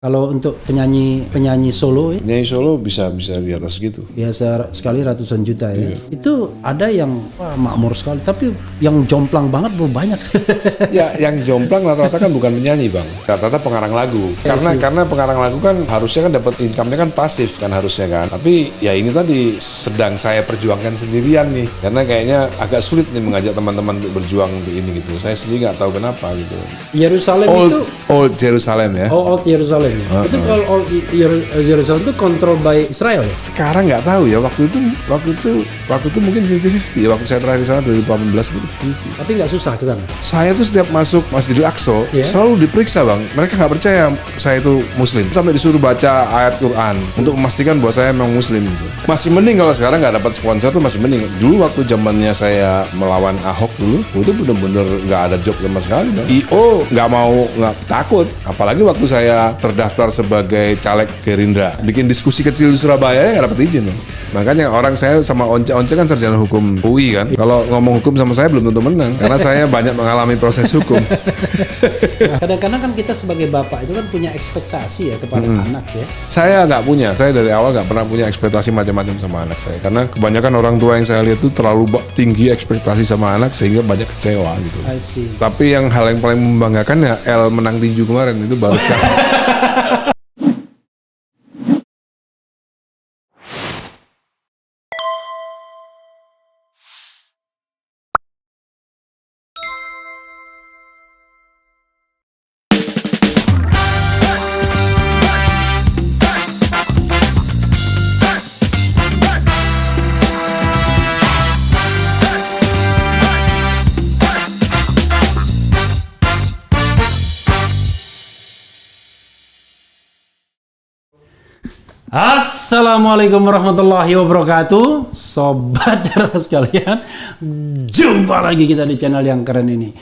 Kalau untuk penyanyi solo ya, Penyanyi solo bisa di atas gitu. biasa sekali ratusan juta ya. Itu ada yang makmur sekali, tapi yang jomplang banget banyak. Ya, yang jomplang rata-rata kan bukan penyanyi, Bang. Rata-rata pengarang lagu. Karena pengarang lagu kan harusnya kan dapat income-nya kan pasif kan harusnya kan. Tapi ya ini tadi sedang saya perjuangkan sendirian nih. Karena kayaknya agak sulit nih mengajak teman-teman untuk berjuang untuk ini gitu. Saya sendiri nggak tahu kenapa gitu. Yerusalem itu Old Jerusalem ya. Old Yerusalem. Itu kalau Old Yerusalem itu control by Israel ya? Sekarang nggak tahu ya, waktu itu mungkin 50-50 ya, waktu saya terakhir di sana 2018 itu 50. Tapi nggak susah ke sana. Saya tuh setiap masuk Masjidil Aqsa Yeah. selalu diperiksa, Bang. Mereka nggak percaya saya itu Muslim. Sampai disuruh baca ayat Quran untuk memastikan bahwa saya memang Muslim gitu. Masih mending kalau sekarang nggak dapat sponsor tuh masih mending. Dulu waktu zamannya saya melawan Ahok dulu, itu bener-bener nggak ada job sama sekali, Bang. IO nggak takut. Apalagi waktu saya terdaftar sebagai caleg Gerindra, bikin diskusi kecil di Surabaya ya nggak dapat izin, Bang. Makanya orang saya sama Once kan sarjana hukum UI kan. Kalau ngomong hukum sama saya belum tentu menang karena saya banyak mengalami proses hukum. Nah, kadang-kadang kan kita sebagai bapak itu kan punya ekspektasi ya kepada anak ya. Saya nggak punya. Saya dari awal nggak pernah punya ekspektasi macam-macam sama anak saya. Karena kebanyakan orang tua yang saya lihat tuh terlalu tinggi ekspektasi sama anak sehingga banyak kecewa gitu. I see. Tapi yang hal yang paling membanggakan ya El menang tinju kemarin itu baru sekali. Assalamualaikum warahmatullahi wabarakatuh, sobat darah sekalian. Jumpa lagi kita di channel yang keren ini.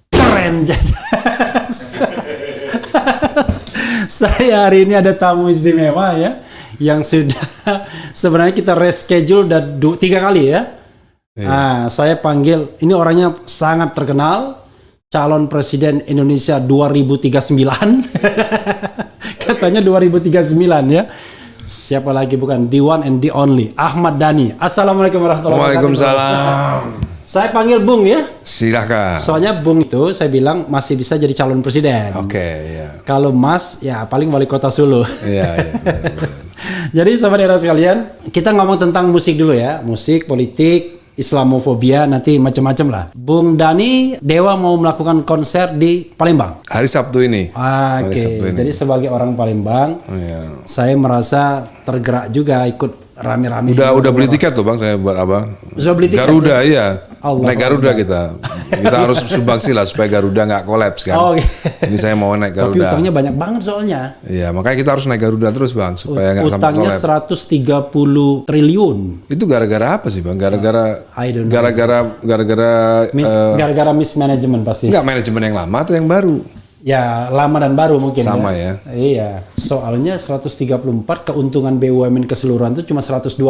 Keren jadas. Saya hari ini ada tamu istimewa ya, yang sudah sebenarnya kita reschedule dan 3 kali ya. Nah, saya panggil, ini orangnya sangat terkenal, calon presiden Indonesia 2039. Katanya 2039 ya. Siapa lagi bukan, the one and the only, Ahmad Dhani. Assalamualaikum warahmatullahi wabarakatuh. Waalaikumsalam. Saya panggil Bung ya. Silahkan. Soalnya Bung itu saya bilang masih bisa jadi calon presiden. Oke, ya. Kalau Mas ya paling wali kota Solo. Iya. Jadi sobat era sekalian, kita ngomong tentang musik dulu ya. Musik, politik, Islamofobia, nanti macam-macam lah. Bung Dhani, Dewa mau melakukan konser di Palembang. Hari Sabtu ini. Oke, jadi sebagai orang Palembang, saya merasa tergerak juga ikut rame-rame. Udah beli tiket tuh, Bang, saya buat apa? Sudah beli tiket? Garuda, iya. Allah naik Garuda Allah. kita harus sumbangsi lah supaya Garuda nggak kolaps kan. Oh, okay. Ini saya mau naik Tapi Garuda. utangnya banyak banget soalnya. Iya, makanya kita harus naik Garuda terus, Bang, supaya nggak sampai Utangnya kolaps. 130 triliun. Itu gara-gara apa sih, Bang? Gara-gara I don't know. Gara-gara mismanagement pasti. Nggak manajemen yang lama atau yang baru? Ya, lama dan baru mungkin. Sama ya. Iya. Soalnya 134, keuntungan BUMN keseluruhan itu cuma 126.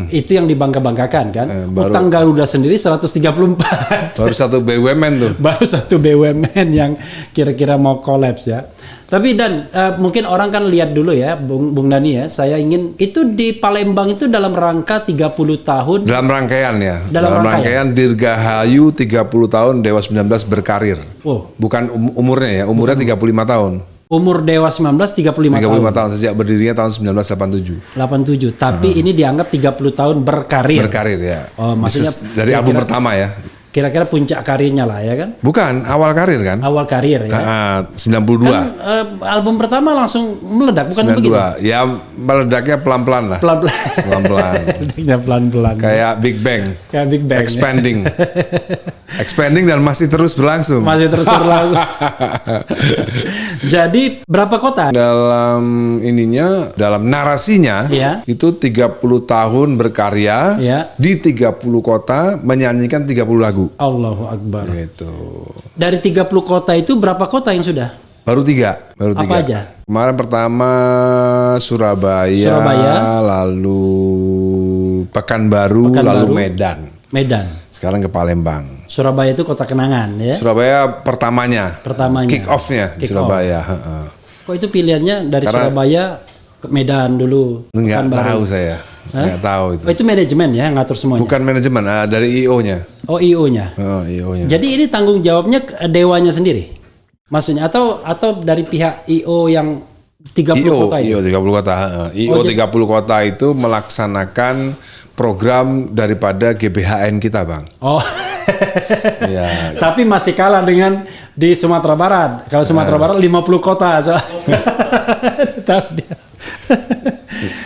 Itu yang dibangga-banggakan kan. Utang Garuda sendiri 134. Baru satu BUMN tuh. Baru satu BUMN yang kira-kira mau kolaps ya. Tapi Dan, mungkin orang kan lihat dulu ya, Bung Dhani ya. Saya ingin itu di Palembang itu dalam rangka 30 tahun. Dalam rangkaian ya. Dalam rangkaian Dirgahayu 30 tahun Dewa 19 berkarir. Oh. Bukan umurnya ya, umurnya 35 tahun. Umur Dewa 19 35 tahun. 35 tahun sejak berdirinya tahun 1987. 87. Tapi ini dianggap 30 tahun berkarir. Berkarir ya. Oh, maksudnya dari album pertama ya. Kira-kira puncak karirnya lah ya kan? Bukan, awal karir kan? Awal karir ya. 92. Kan album pertama langsung meledak, bukan 92. begitu? Ya meledaknya pelan-pelan lah. Pelan-pelan. Pelan-pelan. Meledaknya pelan-pelan. Kayak Big Bang. Kayak Big Bang. Expanding. Expanding dan masih terus berlangsung. Masih terus berlangsung. Jadi berapa kota? Dalam narasinya Iya. itu 30 tahun berkarya Iya. di 30 kota menyanyikan 30 lagu. Allahu Akbar. Gitu. Dari 30 kota itu berapa kota yang sudah? Baru tiga. Apa aja? Kemarin pertama Surabaya, lalu Pekanbaru, lalu Medan. Sekarang ke Palembang. Surabaya itu kota kenangan ya. Surabaya pertamanya. Pertamanya. Kick off-nya di Surabaya. Kok itu pilihannya dari Karena- Surabaya ke Medan dulu? Nggak Pekanbaru? tahu saya. Nggak tahu itu. Oh, itu manajemen ya ngatur semuanya? Bukan manajemen, dari IO-nya. Oh, IO-nya. Oh, IO-nya. Jadi ini tanggung jawabnya dewanya sendiri? Maksudnya atau dari pihak IO yang 30 kota IO itu? 30 kota. IO 30 kota itu melaksanakan program daripada GBHN kita, Bang. Oh. Iya. Tapi masih kalah dengan di Sumatera Barat. Kalau Sumatera Barat 50 kota. Tahu dia.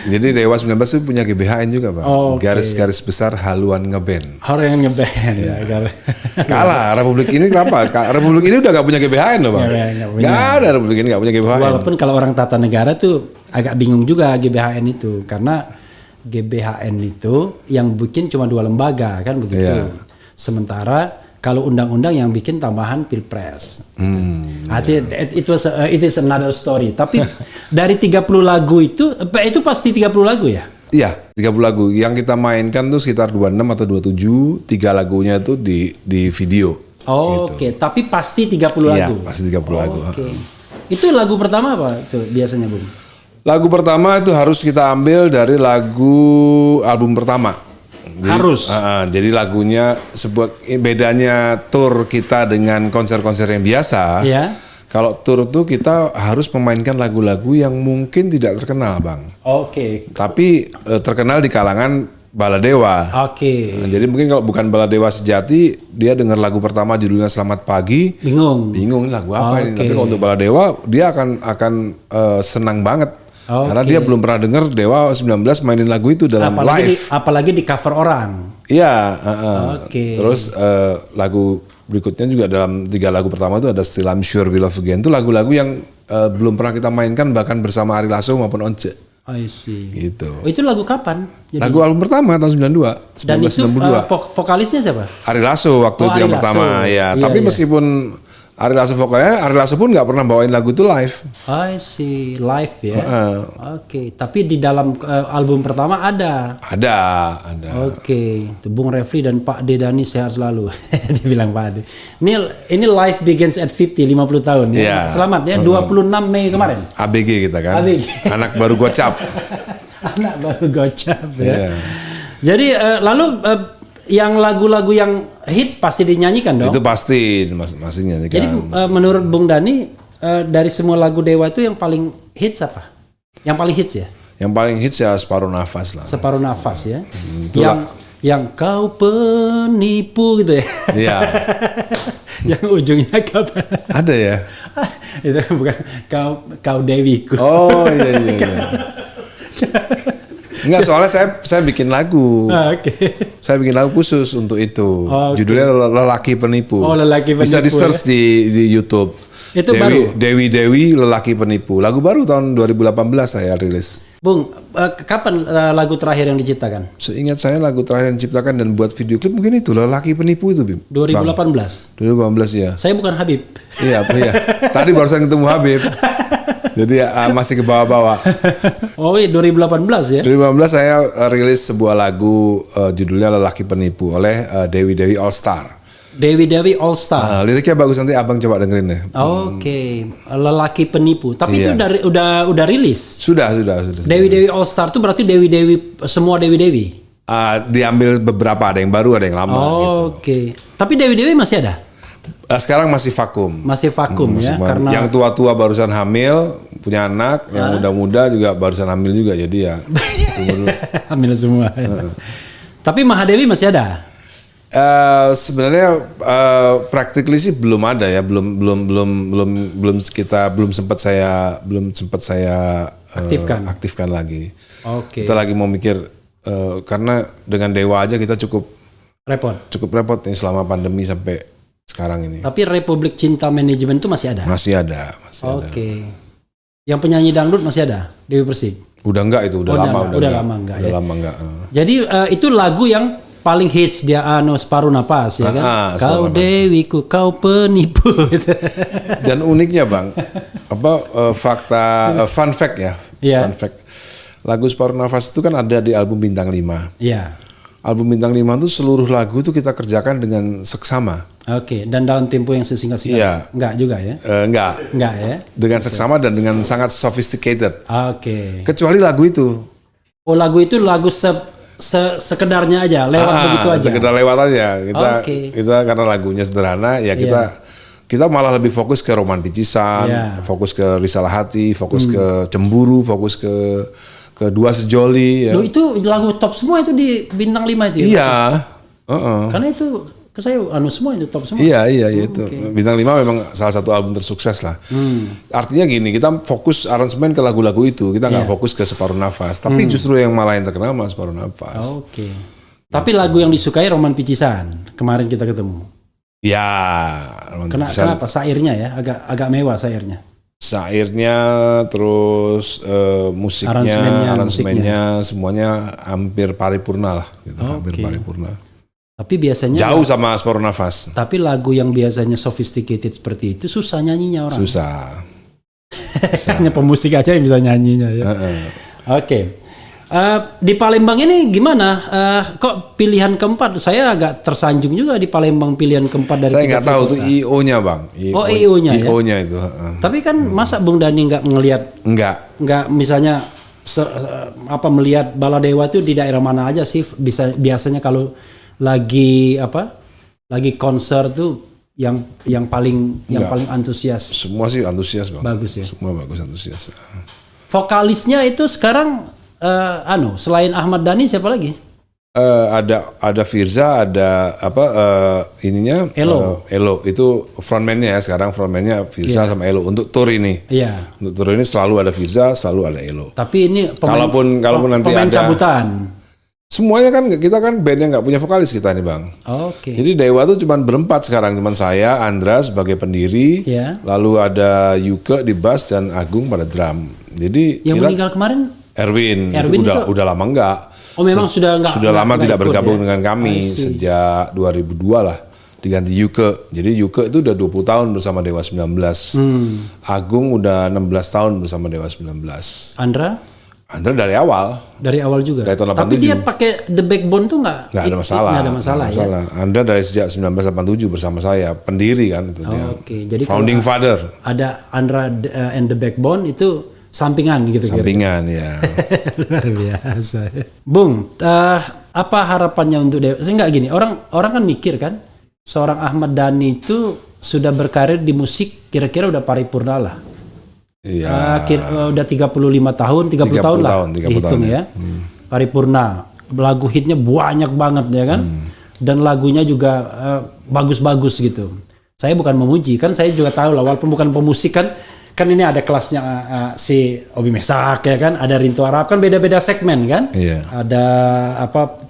Jadi Dewa 19 itu punya GBHN juga, Bang. Oh, oke. Garis-garis besar haluan ngeband. Orang yang ngeband ya. Kalah Republik ini kenapa? Republik ini udah gak punya GBHN loh, Bang. Nggak punya. Gak ada Republik ini gak punya GBHN. Walaupun kalau orang tata negara tuh agak bingung juga GBHN itu, karena GBHN itu yang bikin cuma 2 lembaga kan begitu. Iya. Sementara kalau undang-undang yang bikin tambahan pilpres. It is another story. Tapi dari 30 lagu itu pasti 30 lagu ya? Iya, 30 lagu. Yang kita mainkan tuh sekitar 26 atau 27, 3 lagunya itu di video. Oh, Gitu. oke. Tapi pasti 30 Iya, lagu? pasti 30 lagu. Oke. Itu lagu pertama apa tuh biasanya, Bung? Lagu pertama itu harus kita ambil dari lagu album pertama. Harus? Jadi lagunya bedanya tour kita dengan konser-konser yang biasa. Iya. Kalau tour tuh kita harus memainkan lagu-lagu yang mungkin tidak terkenal, Bang. Oke. Tapi terkenal di kalangan baladewa. Oke. Nah, jadi mungkin kalau bukan baladewa sejati, dia dengar lagu pertama judulnya Selamat Pagi, Bingung. bingung ini lagu apa ini. Oke. Tapi kalau untuk baladewa, dia akan senang banget. Oke. Karena dia belum pernah dengar Dewa 19 mainin lagu itu dalam live. Apalagi di cover orang. Iya. Oke. Terus lagu berikutnya juga dalam 3 lagu pertama itu ada Still I'm Sure We Love Again. Itu lagu-lagu yang belum pernah kita mainkan bahkan bersama Ari Lasso maupun Once. I see. Gitu. Oh, itu lagu kapan? Jadi, Lagu album pertama tahun 92. dan itu 1992. vokalisnya siapa? Ari Lasso waktu itu Ari yang Lasso. pertama ya. Iya, Tapi iya. meskipun Ari Lasso vokalnya, Ari Lasso pun nggak pernah bawain lagu itu live. I see, live ya. Oke, tapi di dalam album pertama ada. Ada. Oke, itu Bung Refli dan Pak Dedani sehat selalu. Dibilang Pak De. Ini life begins at 50 tahun ya. Iya. Selamat ya, 26 Mei kemarin. ABG kita kan. ABG. Anak baru gocap. Anak baru gocap ya. Iya. Jadi lalu yang lagu-lagu yang hit pasti dinyanyikan dong. Itu pasti masih nyanyikan. Jadi menurut Bung Dani dari semua lagu Dewa itu yang paling hits apa? Yang paling hits ya? Yang paling hits ya Separuh Nafas lah. Separuh Nafas ya. itulah. Yang kau penipu gitu ya. Iya. Yang ujungnya kapan? Ada ya. Itu bukan kau Dewiku. Oh iya. Enggak, soalnya saya bikin lagu. Oke. Saya bikin lagu khusus untuk itu. Oke. Judulnya Lelaki Penipu. Oh, Lelaki Bisa Penipu, di search di YouTube. Itu baru? Dewi Lelaki Penipu. Lagu baru tahun 2018 saya rilis. Bung, kapan lagu terakhir yang diciptakan? Seingat saya lagu terakhir yang diciptakan dan buat video klip mungkin itu Lelaki Penipu itu, Bim. 2018. 2018 ya. Saya bukan Habib. Iya. Tadi barusan ketemu Habib. Jadi masih ke bawah-bawah. Oh iya 2018 ya. 2018 saya rilis sebuah lagu judulnya Lelaki Penipu oleh Dewi All Star. Dewi All Star. Liriknya bagus, nanti abang coba dengerin deh. Oke, Lelaki Penipu. Tapi Iya. itu udah rilis. Sudah. Dewi All Star itu berarti semua Dewi. Diambil beberapa, ada yang baru, ada yang lama gitu. Oke. Tapi Dewi masih ada? Sekarang masih vakum. Masih vakum ya, Masih karena yang tua-tua barusan hamil, punya anak, yang muda-muda juga barusan hamil juga, jadi ya tunggu dulu. hamil semua. Tapi Mahadewi masih ada. Sebenarnya practically sih belum ada ya, belum sempat saya aktifkan lagi. Oke. Kita lagi mau mikir karena dengan Dewa aja kita cukup Repot. nih selama pandemi sampai sekarang ini. Tapi Republik Cinta Manajemen itu masih ada. Masih ada. Oke. Yang penyanyi dangdut masih ada, Dewi Persik. Udah enggak itu, udah lama enggak. Udah lama enggak. Jadi itu lagu yang paling hits dia Separuh Napas ya kan. Kau Separuh Napas. Dewiku, kau penipu. Dan uniknya Bang, fun fact ya. Iya. Fun fact. Lagu Separuh Nafas itu kan ada di album Bintang 5. Iya. Album Bintang 5 itu seluruh lagu itu kita kerjakan dengan seksama. Oke, dan dalam tempo yang sesingkat-singkat? Iya. Enggak juga ya? Enggak ya? Dengan seksama dan dengan sangat sophisticated. Oke. Kecuali lagu itu. Oh, lagu itu lagu sekedarnya aja, lewat begitu aja? Sekedar lewat aja. Kita karena lagunya sederhana, ya kita malah lebih fokus ke Roman Picisan, fokus ke Risalah Hati, fokus ke Cemburu, fokus ke Dua Sejoli. Ya. Loh, itu lagu top semua itu di Bintang 5 itu ya? Iya. Karena itu saya semua itu top semua. Iya itu. Bintang 5 memang salah satu album tersukses lah. Artinya gini, kita fokus aransemen ke lagu-lagu itu, kita nggak fokus ke Separuh Nafas. Tapi justru yang malah yang terkenal malah Separuh Nafas. Oke. Tapi lagu yang disukai Roman Picisan kemarin kita ketemu. Ya. Kenapa? Sairnya ya, agak mewah sairnya. Sairnya, terus musiknya, aransemennya, semuanya hampir paripurna lah, gitu. Hampir paripurna. Tapi biasanya jauh sama Separuh Nafas. Tapi lagu yang biasanya sophisticated seperti itu susah nyanyinya orang. Susah. Hanya pemusik aja yang bisa nyanyinya ya. Oke. Di Palembang ini gimana? Kok pilihan keempat? Saya agak tersanjung juga di Palembang pilihan keempat dari. Saya nggak tahu tuh IO-nya bang. IO-nya ya. IO-nya itu. Tapi kan masa Bung Dani nggak ngelihat? Nggak misalnya melihat Baladewa itu di daerah mana aja sih? Biasanya kalau lagi konser tuh yang paling antusias. Semua sih antusias bang. Bagus ya. Semua bagus, antusias. Vokalisnya itu sekarang selain Ahmad Dhani siapa lagi? Ada Firza, ada Elo. Elo itu frontman-nya ya, sekarang frontman-nya Firza sama Elo untuk tour ini. Iya. Untuk tour ini selalu ada Firza, selalu ada Elo. Tapi ini kalaupun nanti pemain ada cabutan. Semuanya kan kita kan band yang nggak punya vokalis kita nih bang. Oke. Jadi Dewa tuh cuma berempat sekarang, cuma saya, Andra sebagai pendiri, lalu ada Yuke di bass dan Agung pada drum. Jadi yang meninggal kemarin Erwin itu udah lama enggak. Oh memang sudah lama tidak bergabung dengan kami sejak 2002 lah. Diganti Yuke. Jadi Yuke itu udah 20 tahun bersama Dewa 19. Agung udah 16 tahun bersama Dewa 19. Andra dari awal. Dari awal juga. Dari tahun 87. Tapi dia pakai The Backbone tuh nggak ada masalah. Nggak ada masalah ya. Andra dari sejak 1987 bersama saya, pendiri kan itu dia. Oke. Jadi founding father. Ada Andra and The Backbone itu sampingan gitu. Sampingan ya. Luar biasa. Bung, apa harapannya untuk Dewa? Saya nggak gini. Orang kan mikir kan, seorang Ahmad Dhani itu sudah berkarir di musik kira-kira udah paripurna lah. Iya. Udah 35 tahun, 30 tahun lah dihitung ya. Paripurna. Lagu hitnya banyak banget ya kan. Dan lagunya juga bagus-bagus gitu. Saya bukan memuji kan, saya juga tahu lah walaupun bukan pemusik kan ini ada kelasnya si Obi Mesak ya kan, ada Rinto Arab kan beda-beda segmen kan. Iya. Ada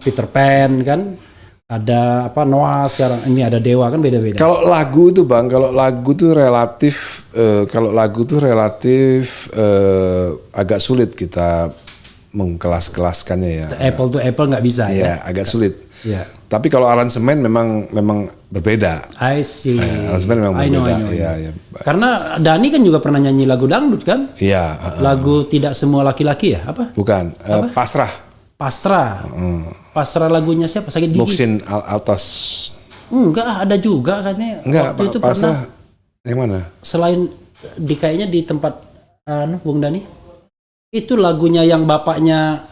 Peter Pan kan. Ada Noah sekarang, ini ada Dewa kan beda-beda. Kalau lagu itu bang, kalau lagu tuh relatif agak sulit kita mengkelas-kelaskannya ya. Apple to apple nggak bisa ya. Agak sulit. Ya. Tapi kalau aransemen memang berbeda. I see. Aransemen memang berbeda. I know. Ya. Karena Dhani kan juga pernah nyanyi lagu dangdut kan? Iya. Lagu Tidak Semua Laki-Laki ya? Apa? Bukan. Pasrah. Pasrah lagunya siapa? Sakit gigi. Muxin Altos. Enggak, ada juga katanya. Enggak, waktu itu Pasrah. Pernah. Yang mana? Selain kayaknya di tempat Bung Dani. Itu lagunya yang bapaknya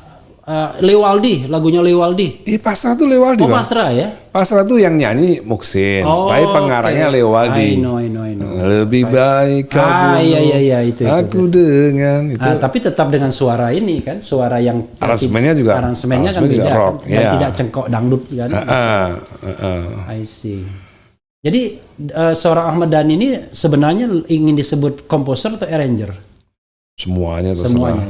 Lewaldi, lagunya Lewaldi. Pasrah tuh Lewaldi. Oh, Pasrah ya? Pasrah tuh yang nyanyi Muxin. Baik pengarangnya Lewaldi. I know. Lebih baik kamu. Iya itu. Aku dengan itu. Tapi tetap dengan suara ini kan, suara yang aransemennya kan beda rock, kan? Dan tidak cengkok dangdut kan. I see. Jadi seorang Ahmad Dhani ini sebenarnya ingin disebut komposer atau arranger? Semuanya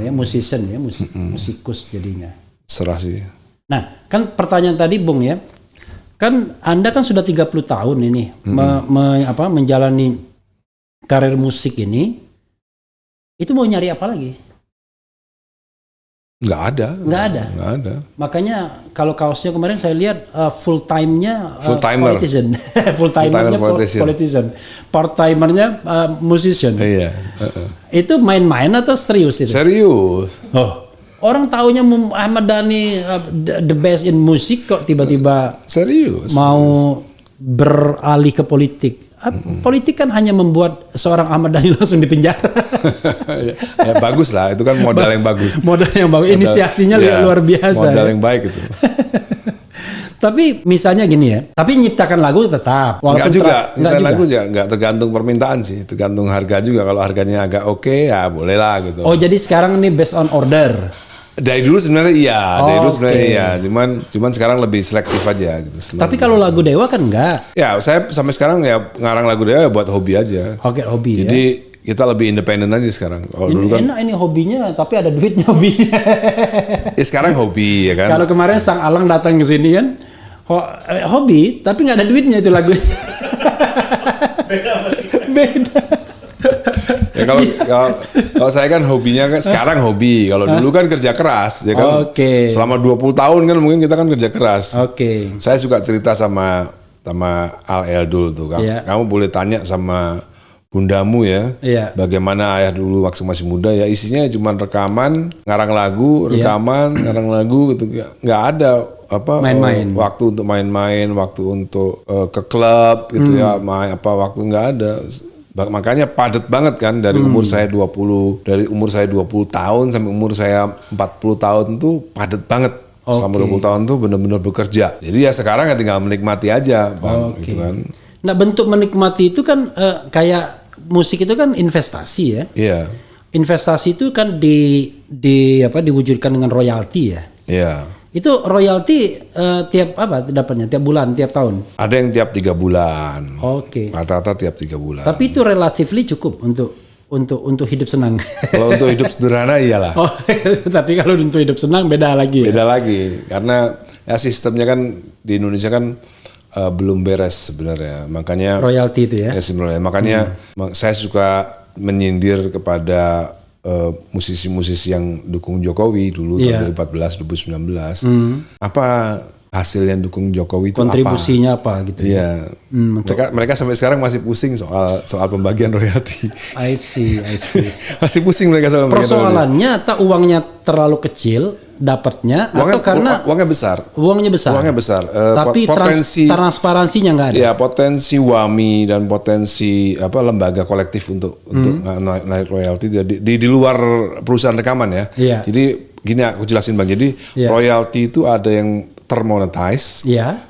ya, musician ya, musikus jadinya. Serah sih. Nah, kan pertanyaan tadi Bung ya. Kan Anda kan sudah 30 tahun ini menjalani karir musik ini. Itu mau nyari apa lagi? Nggak ada. Makanya kalau kaosnya kemarin saya lihat full timernya politician. Part timernya musician. Iya. Itu main-main atau serius itu? Serius. Oh. Orang taunya Ahmad Dhani the best in musik, kok tiba-tiba Serius. mau beralih ke politik. Politik kan hanya membuat seorang Ahmad Dhani langsung dipenjara. Ya, bagus lah, itu kan modal yang bagus. Modal yang bagus, inisiasinya Ya, luar biasa. Modal Ya. yang baik itu. Tapi misalnya gini ya, tapi nyiptakan lagu tetap. Enggak juga, enggak juga. lagu ya enggak tergantung permintaan sih, tergantung harga juga. Kalau harganya agak oke ya boleh lah gitu. Oh, jadi sekarang ini based on order. Dari dulu sebenarnya iya, dari dulu sebenarnya Oke. iya. Cuman sekarang lebih selektif aja gitu. Tapi kalau lagu Dewa kan enggak. ya saya sampai sekarang ya ngarang lagu dia buat hobi aja. Oke, hobi Jadi ya. kita lebih independen aja sekarang. Kalau Ini dulu kan, enak ini hobinya, tapi ada duitnya hobinya. ya sekarang hobi ya kan. Kalau kemarin Sang Alang datang ke sini kan, hobi, tapi nggak ada duitnya itu lagu. Beda. Ya kalau saya kan hobinya kan sekarang hobi. Kalau dulu kan kerja keras, ya kan. Oke. Selama 20 tahun kan mungkin kita kan kerja keras. Oke. Saya suka cerita sama Al Eldul tuh. Iya. Kamu boleh tanya sama bundamu ya. Iya. Bagaimana ayah dulu waktu masih muda ya, isinya cuma rekaman, ngarang lagu, Iya. ngarang lagu gitu. Nggak ada Main-main. waktu untuk main-main, waktu untuk ke klub gitu ya, waktu nggak ada. Makanya padat banget kan dari umur saya 20 tahun sampai umur saya 40 tahun tuh padat banget. Selama 20 tahun tuh benar-benar bekerja. Jadi ya sekarang ya tinggal menikmati aja, Bang, gitu kan. Nah, bentuk menikmati itu kan kayak musik itu kan investasi ya. Iya. Investasi itu kan diwujudkan dengan royalti ya. Iya. Itu royalti tiap dapatnya? Tiap bulan, tiap tahun? Ada yang tiap 3 bulan. Oke. Rata-rata tiap 3 bulan. Tapi itu relatively cukup untuk hidup senang. Kalau untuk hidup sederhana iyalah. Oh, tapi kalau untuk hidup senang beda lagi ya? Beda lagi karena ya sistemnya kan di Indonesia kan belum beres sebenarnya. Makanya Royalti itu ya? ya sebenarnya makanya saya suka menyindir kepada musisi-musisi yang dukung Jokowi dulu tahun 2014 2019. Apa hasil yang dukung Jokowi itu Kontribusinya apa gitu ya? Iya. Mereka sampai sekarang masih pusing soal pembagian royalti. I see. Masih pusing mereka soal pembagian royalti. Persoalannya atau uangnya terlalu kecil dapatnya atau karena uangnya besar. Uangnya besar. Tapi transparansinya nggak ada. Ya, potensi WAMI dan potensi lembaga kolektif untuk naik royalti di luar perusahaan rekaman ya. Iya. Jadi gini aku jelasin Bang. Jadi royalti itu ada yang termonetize,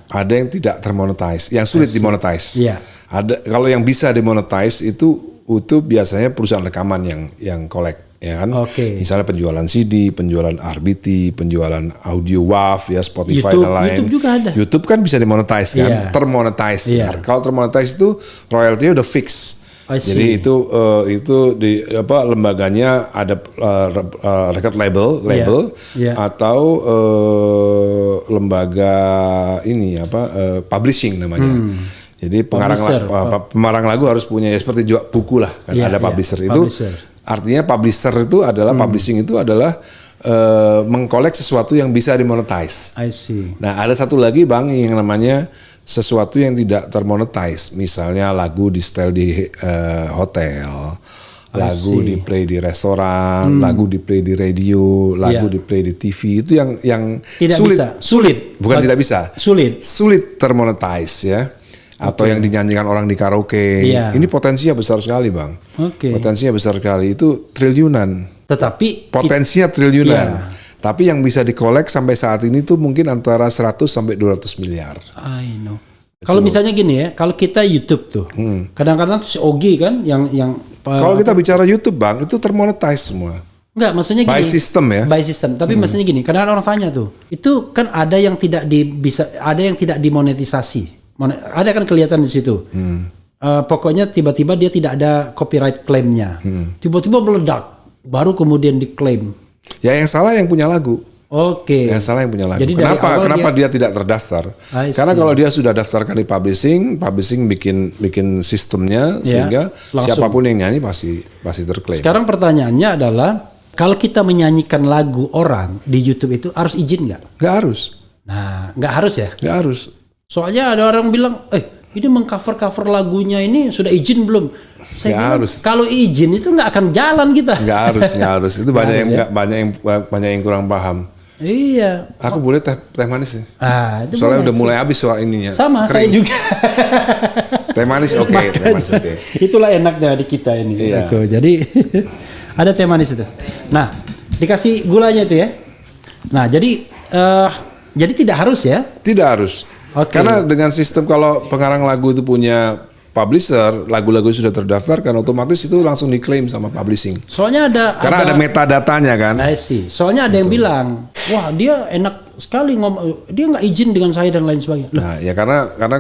ada yang tidak termonetize, yang sulit dimonetize. Iya. Ada kalau yang bisa dimonetize itu biasanya perusahaan rekaman yang collect. Ya kan, misalnya penjualan CD, penjualan RBT, penjualan audio WAV, ya Spotify dan lain. YouTube juga ada. YouTube kan bisa dimonetize kan, termonetize. Iya. Kalau termonetize itu royaltinya udah fix. Jadi itu di lembaganya ada record label atau lembaga ini publishing namanya. Jadi pengarang lagu harus punya ya seperti jual buku lah kan ada publisher itu. Artinya publisher itu adalah publishing itu adalah mengkolek sesuatu yang bisa dimonetize. I see. Nah, ada satu lagi Bang yang namanya sesuatu yang tidak termonetize. Misalnya lagu di setel di hotel, lagu di play di restoran, lagu di play di radio, lagu di play di TV. Itu yang tidak sulit. Bukan tidak bisa. Sulit termonetize ya. Atau yang dinyanyikan orang di karaoke. Ini potensinya besar sekali Bang. Potensinya besar sekali, itu triliunan. Tetapi potensinya triliunan. Tapi yang bisa dikolek sampai saat ini tuh mungkin antara 100 sampai 200 miliar. I know. Kalau misalnya gini ya, kalau kita YouTube tuh, kadang-kadang tuh si Ogi kan yang kalau kita bicara YouTube Bang, itu termonetize semua. Enggak, maksudnya gini. By system ya. By system. Tapi maksudnya gini, kadang-kadang orang tanya tuh, itu kan ada yang tidak dimonetisasi. Ada kan kelihatan di situ. Pokoknya tiba-tiba dia tidak ada copyright claim-nya. Tiba-tiba meledak, baru kemudian diklaim. Ya yang salah yang punya lagu. Yang salah yang punya lagu. Jadi kenapa dia tidak terdaftar? Karena kalau dia sudah daftarkan di publishing bikin sistemnya sehingga siapapun yang nyanyi pasti terklaim. Sekarang pertanyaannya adalah, kalau kita menyanyikan lagu orang di YouTube itu harus izin nggak? Nggak harus. Nah, nggak harus ya? Nggak harus. Soalnya ada orang bilang, ini mengcover lagunya ini sudah izin belum? Saya Nggak bilang, harus. kalau izin itu nggak akan jalan kita. Nggak harus. Itu banyak harus, yang banyak yang kurang paham. Iya. Aku boleh teh manis nih. Itu Soalnya boleh. udah mulai habis soal ininya. Sama, Kering. saya juga. Teh manis oke. Teh manis oke. Itulah enaknya di kita ini. Iya. Jadi ada teh manis itu. Nah, dikasih gulanya itu ya. Nah, jadi tidak harus ya? Tidak harus. Oke. Karena dengan sistem kalau pengarang lagu itu punya publisher, lagu-lagu sudah terdaftar kan otomatis itu langsung diklaim sama publishing. Soalnya Karena ada metadatanya kan. I see. Soalnya ada yang bilang, wah dia enak sekali ngomong, dia nggak izin dengan saya dan lain sebagainya. Loh, Nah, ya karena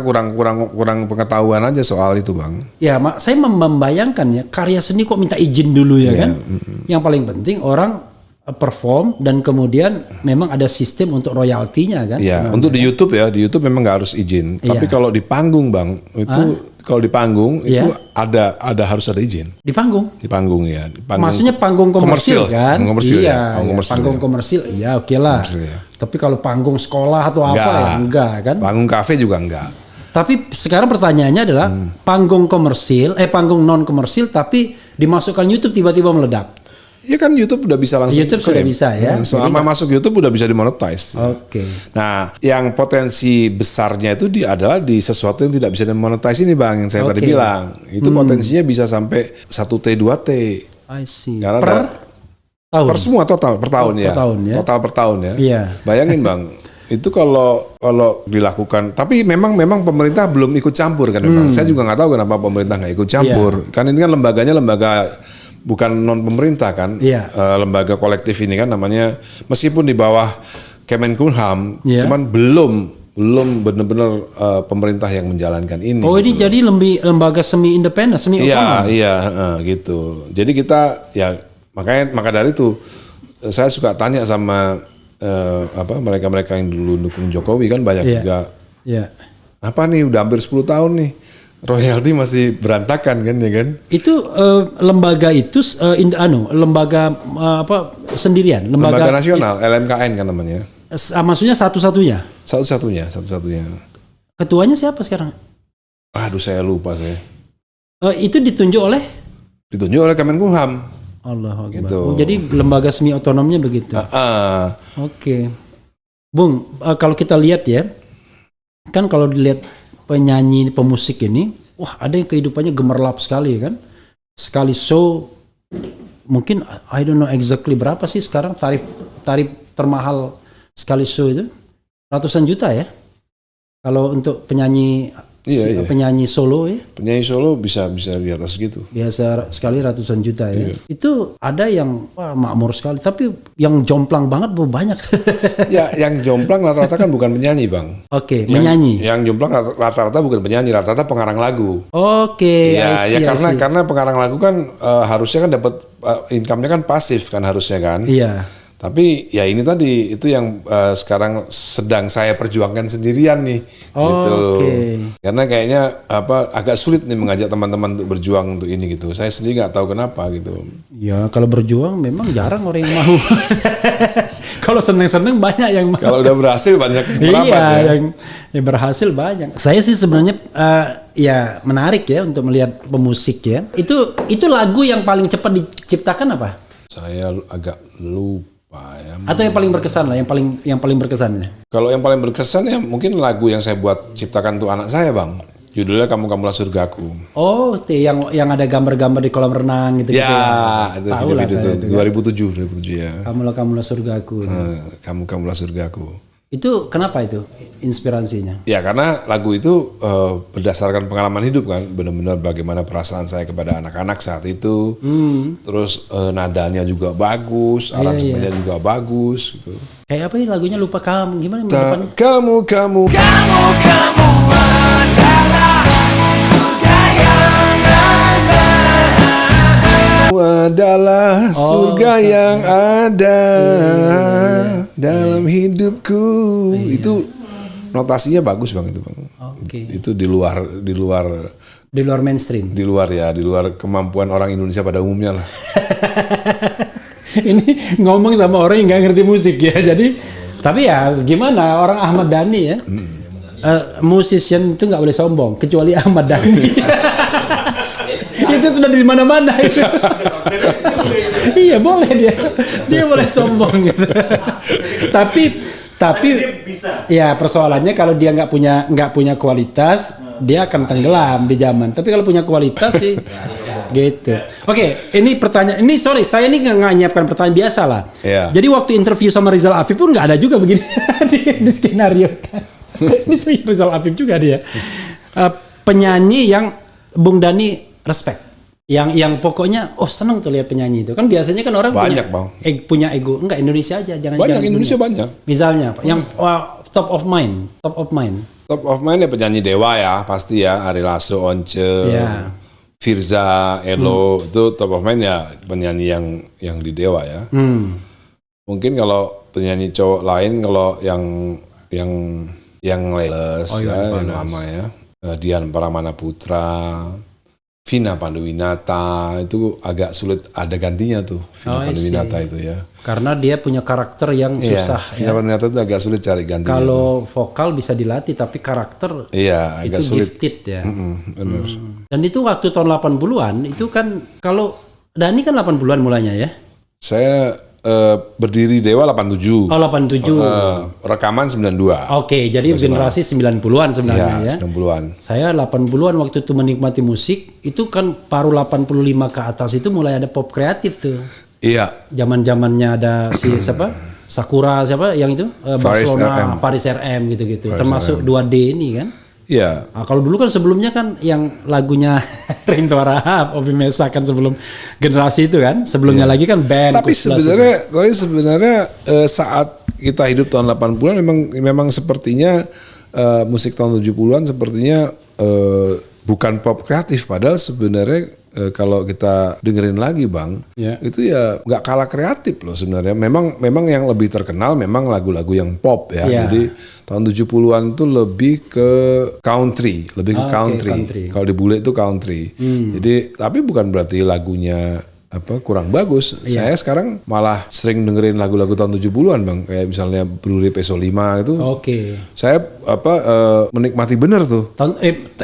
kurang pengetahuan aja soal itu, Bang. ya, saya membayangkan ya karya seni kok minta izin dulu ya kan? Yang paling penting orang perform dan kemudian memang ada sistem untuk royaltinya kan? Ya, untuk di YouTube memang nggak harus izin. Tapi Iya. kalau di panggung, Bang, itu kalau di panggung itu Iya. harus ada izin. Di panggung. Di panggung ya. Di panggung. Maksudnya panggung komersil kan? Panggung komersil iya, ya. Panggung komersil, panggung ya. komersil, iya oke lah. Komersil, ya. Tapi kalau panggung sekolah atau apa ya enggak kan? Panggung kafe juga enggak. Tapi sekarang pertanyaannya adalah panggung panggung non komersil tapi dimasukkan YouTube tiba-tiba meledak. Ya kan YouTube udah bisa langsung. YouTube sudah klaim. bisa ya. Selama masuk YouTube udah bisa dimonetize. Oke. Nah, yang potensi besarnya itu adalah di sesuatu yang tidak bisa dimonetize ini, Bang, yang saya tadi Oke. bilang. Itu potensinya bisa sampai 1T 2T. I see. Karena Per tahun. per semua total per tahun ya. tahun ya. Total per tahun ya. Iya. Bayangin, Bang. Itu kalau dilakukan, tapi memang pemerintah belum ikut campur kan memang. Saya juga nggak tahu kenapa pemerintah nggak ikut campur. Kan ini kan lembaganya lembaga bukan non pemerintah kan. Iya. Lembaga kolektif ini kan namanya, meskipun di bawah Kemenkumham, Iya. cuman belum benar-benar pemerintah yang menjalankan ini. Oh, ini jadi lembaga semi independen, semi otonom. Iya, gitu. Jadi kita ya maka dari itu saya suka tanya sama mereka yang dulu dukung Jokowi kan banyak Iya. juga. Iya. Apa nih udah hampir 10 tahun nih royalti masih berantakan kan ya kan? Itu lembaga itu lembaga sendirian, Lembaga nasional LMKN kan namanya. Maksudnya satu-satunya. Satu-satunya. Ketuanya siapa sekarang? Aduh saya lupa saya. Itu ditunjuk oleh Ditunjuk oleh Kemenkumham. Allah Akbar. Gitu. Oh, jadi lembaga semi otonomnya begitu. Oke. Bung, kalau kita lihat ya, kan kalau dilihat penyanyi, pemusik ini, wah ada yang kehidupannya gemerlap sekali kan. Sekali show, mungkin I don't know exactly berapa sih sekarang tarif termahal sekali show itu? Ratusan juta ya? Kalau untuk penyanyi Iya. penyanyi solo ya? Penyanyi solo bisa di atas gitu. Biasa sekali ratusan juta ya. Itu ada yang makmur sekali, tapi yang jomplang banget banyak. Ya, yang jomplang rata-rata kan bukan penyanyi, Bang. Oke, menyanyi. Yang jomplang rata-rata bukan penyanyi, rata-rata pengarang lagu. Oke, Ya, I see. karena pengarang lagu kan harusnya kan dapat income-nya kan pasif kan harusnya kan. Iya. Tapi ya ini tadi itu yang sekarang sedang saya perjuangkan sendirian nih. Gitu. Oke. Karena kayaknya agak sulit nih mengajak teman-teman untuk berjuang untuk ini gitu. Saya sendiri nggak tahu kenapa gitu. Ya kalau berjuang memang jarang orang yang mau. Kalau seneng-seneng banyak yang mau. Kalau udah berhasil banyak yang merapat Iya, ya. yang berhasil banyak. Saya sih sebenarnya ya menarik ya untuk melihat pemusik ya. Itu lagu yang paling cepat diciptakan apa? Saya agak lupa ya. Atau yang paling berkesan lah, yang paling berkesan ya. Kalau yang paling berkesan ya mungkin lagu yang saya buat ciptakan untuk anak saya, Bang. Judulnya Kamu-Kamulah Surgaku. Oh, yang ada gambar-gambar di kolam renang gitu. Ya, itu Tahu lah saya video itu 2007 ya. Kamulah surgaku. Kamu-Kamulah Surgaku. Itu kenapa itu inspirasinya? Ya karena lagu itu berdasarkan pengalaman hidup kan, benar-benar bagaimana perasaan saya kepada anak-anak saat itu. Terus nadanya juga bagus, aransemennya juga bagus gitu. Kayak apa ya lagunya lupa kamu gimana depannya? Kamu adalah surga yang ada dalam hidupku. Itu notasinya bagus Bang itu Bang. Oke. Itu di luar mainstream. di luar kemampuan orang Indonesia pada umumnya lah. Ini ngomong sama orang yang nggak ngerti musik ya. Jadi tapi ya gimana orang Ahmad Dhani ya. Musician itu nggak boleh sombong kecuali Ahmad Dhani. Itu aja sudah di mana-mana. Iya boleh dia boleh sombong gitu. tapi bisa. ya persoalannya kalau dia nggak punya kualitas, dia akan tenggelam di zaman. Tapi kalau punya kualitas sih gitu. Oke, ini pertanyaan. Ini sorry, saya ini nggak nyiapkan pertanyaan biasa lah. Iya. Jadi waktu interview sama Rizal Afif pun nggak ada juga begini di skenario kan. Ini sih Rizal Afif juga dia. Penyanyi yang Bung Dhani respect. Yang pokoknya seneng tuh lihat penyanyi itu. Kan biasanya kan orang banyak, punya ego. Enggak, Indonesia aja, jangan Indonesia dunia. banyak. Misalnya yang top of mind. Top of mind ya penyanyi Dewa ya, pasti ya, Ari Lasso, Once, Ya. Firza, Elo, itu top of mind ya penyanyi yang di Dewa ya. Mungkin kalau penyanyi cowok lain, kalau yang Leles ya, yang lama ya, Dian Paramana Putra, Vina Panduwinata, itu agak sulit ada gantinya tuh, Vina Panduwinata itu ya. Karena dia punya karakter yang susah. Vina Panduwinata itu agak sulit cari gantinya. Kalau vokal bisa dilatih, tapi karakter agak itu sulit. gifted ya. Benar. Dan itu waktu tahun 80-an, itu kan kalau Dhani kan 80-an mulanya ya? Saya berdiri Dewa 87. Oh 87. Rekaman 92. Oke, jadi generasi 90-an sebenarnya ya. 90-an. Saya 80-an waktu itu menikmati musik, itu kan paruh 85 ke atas itu mulai ada pop kreatif tuh. Iya. Zaman-zamannya ada si siapa? Sakura siapa yang itu? Barcelona, Faris RM gitu-gitu. Termasuk 2D ini kan. Iya. Nah, kalau dulu kan sebelumnya kan yang lagunya Rinto Rahab, Ovi Mesa kan sebelum generasi itu kan. Sebelumnya lagi kan band. Tapi sebenarnya saat kita hidup tahun 80-an memang sepertinya musik tahun 70-an sepertinya bukan pop kreatif, padahal sebenarnya kalau kita dengerin lagi Bang, itu ya nggak kalah kreatif loh sebenarnya. Memang yang lebih terkenal memang lagu-lagu yang pop ya. Jadi tahun 70-an itu lebih ke country, country. Kalau di bule itu country. Jadi tapi bukan berarti lagunya kurang bagus. Saya sekarang malah sering dengerin lagu-lagu tahun 70-an Bang, kayak misalnya Blue Peso 5 itu. Saya menikmati bener tuh.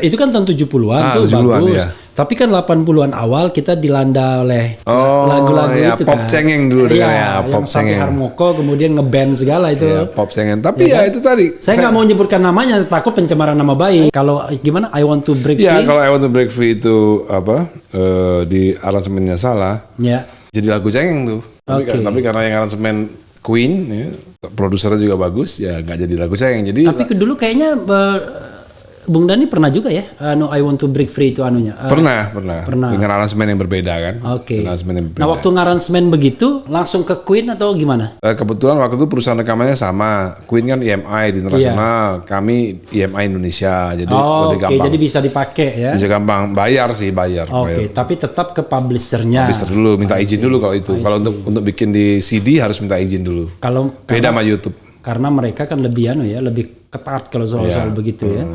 Itu kan tahun 70-an tuh 70-an, bagus. ya. Tapi kan 80-an awal kita dilanda oleh lagu-lagu itu pop kan. cengeng dulu ya, pop cengeng. Harmoko kemudian ngeband segala itu. Ya, pop cengeng. Tapi ya itu tadi. Saya nggak mau menyebutkan namanya, takut pencemaran nama baik. Kalau gimana? I Want to Break Free. Ya, kalau I Want to Break Free itu di aransemennya salah. Ya. Jadi lagu cengeng tuh. Tapi karena yang aransemen Queen, ya, produsernya juga bagus, ya nggak jadi lagu cengeng. Jadi. Tapi dulu kayaknya Bung Dhani pernah juga ya, I Want to Break Free itu anunya. Pernah. Dengan aransemen yang berbeda kan. Nah waktu ngaransemen begitu langsung ke Queen atau gimana? Kebetulan waktu itu perusahaan rekamannya sama. Queen kan EMI di internasional, kami EMI Indonesia. Jadi lebih gampang. Jadi bisa dipakai ya. Bisa gampang, bayar. Tapi tetap ke publishernya. Publisher dulu, minta izin dulu kalau itu. Kalau untuk bikin di CD harus minta izin dulu. Beda sama YouTube. Karena mereka kan lebih lebih ketat kalau soal begitu ya.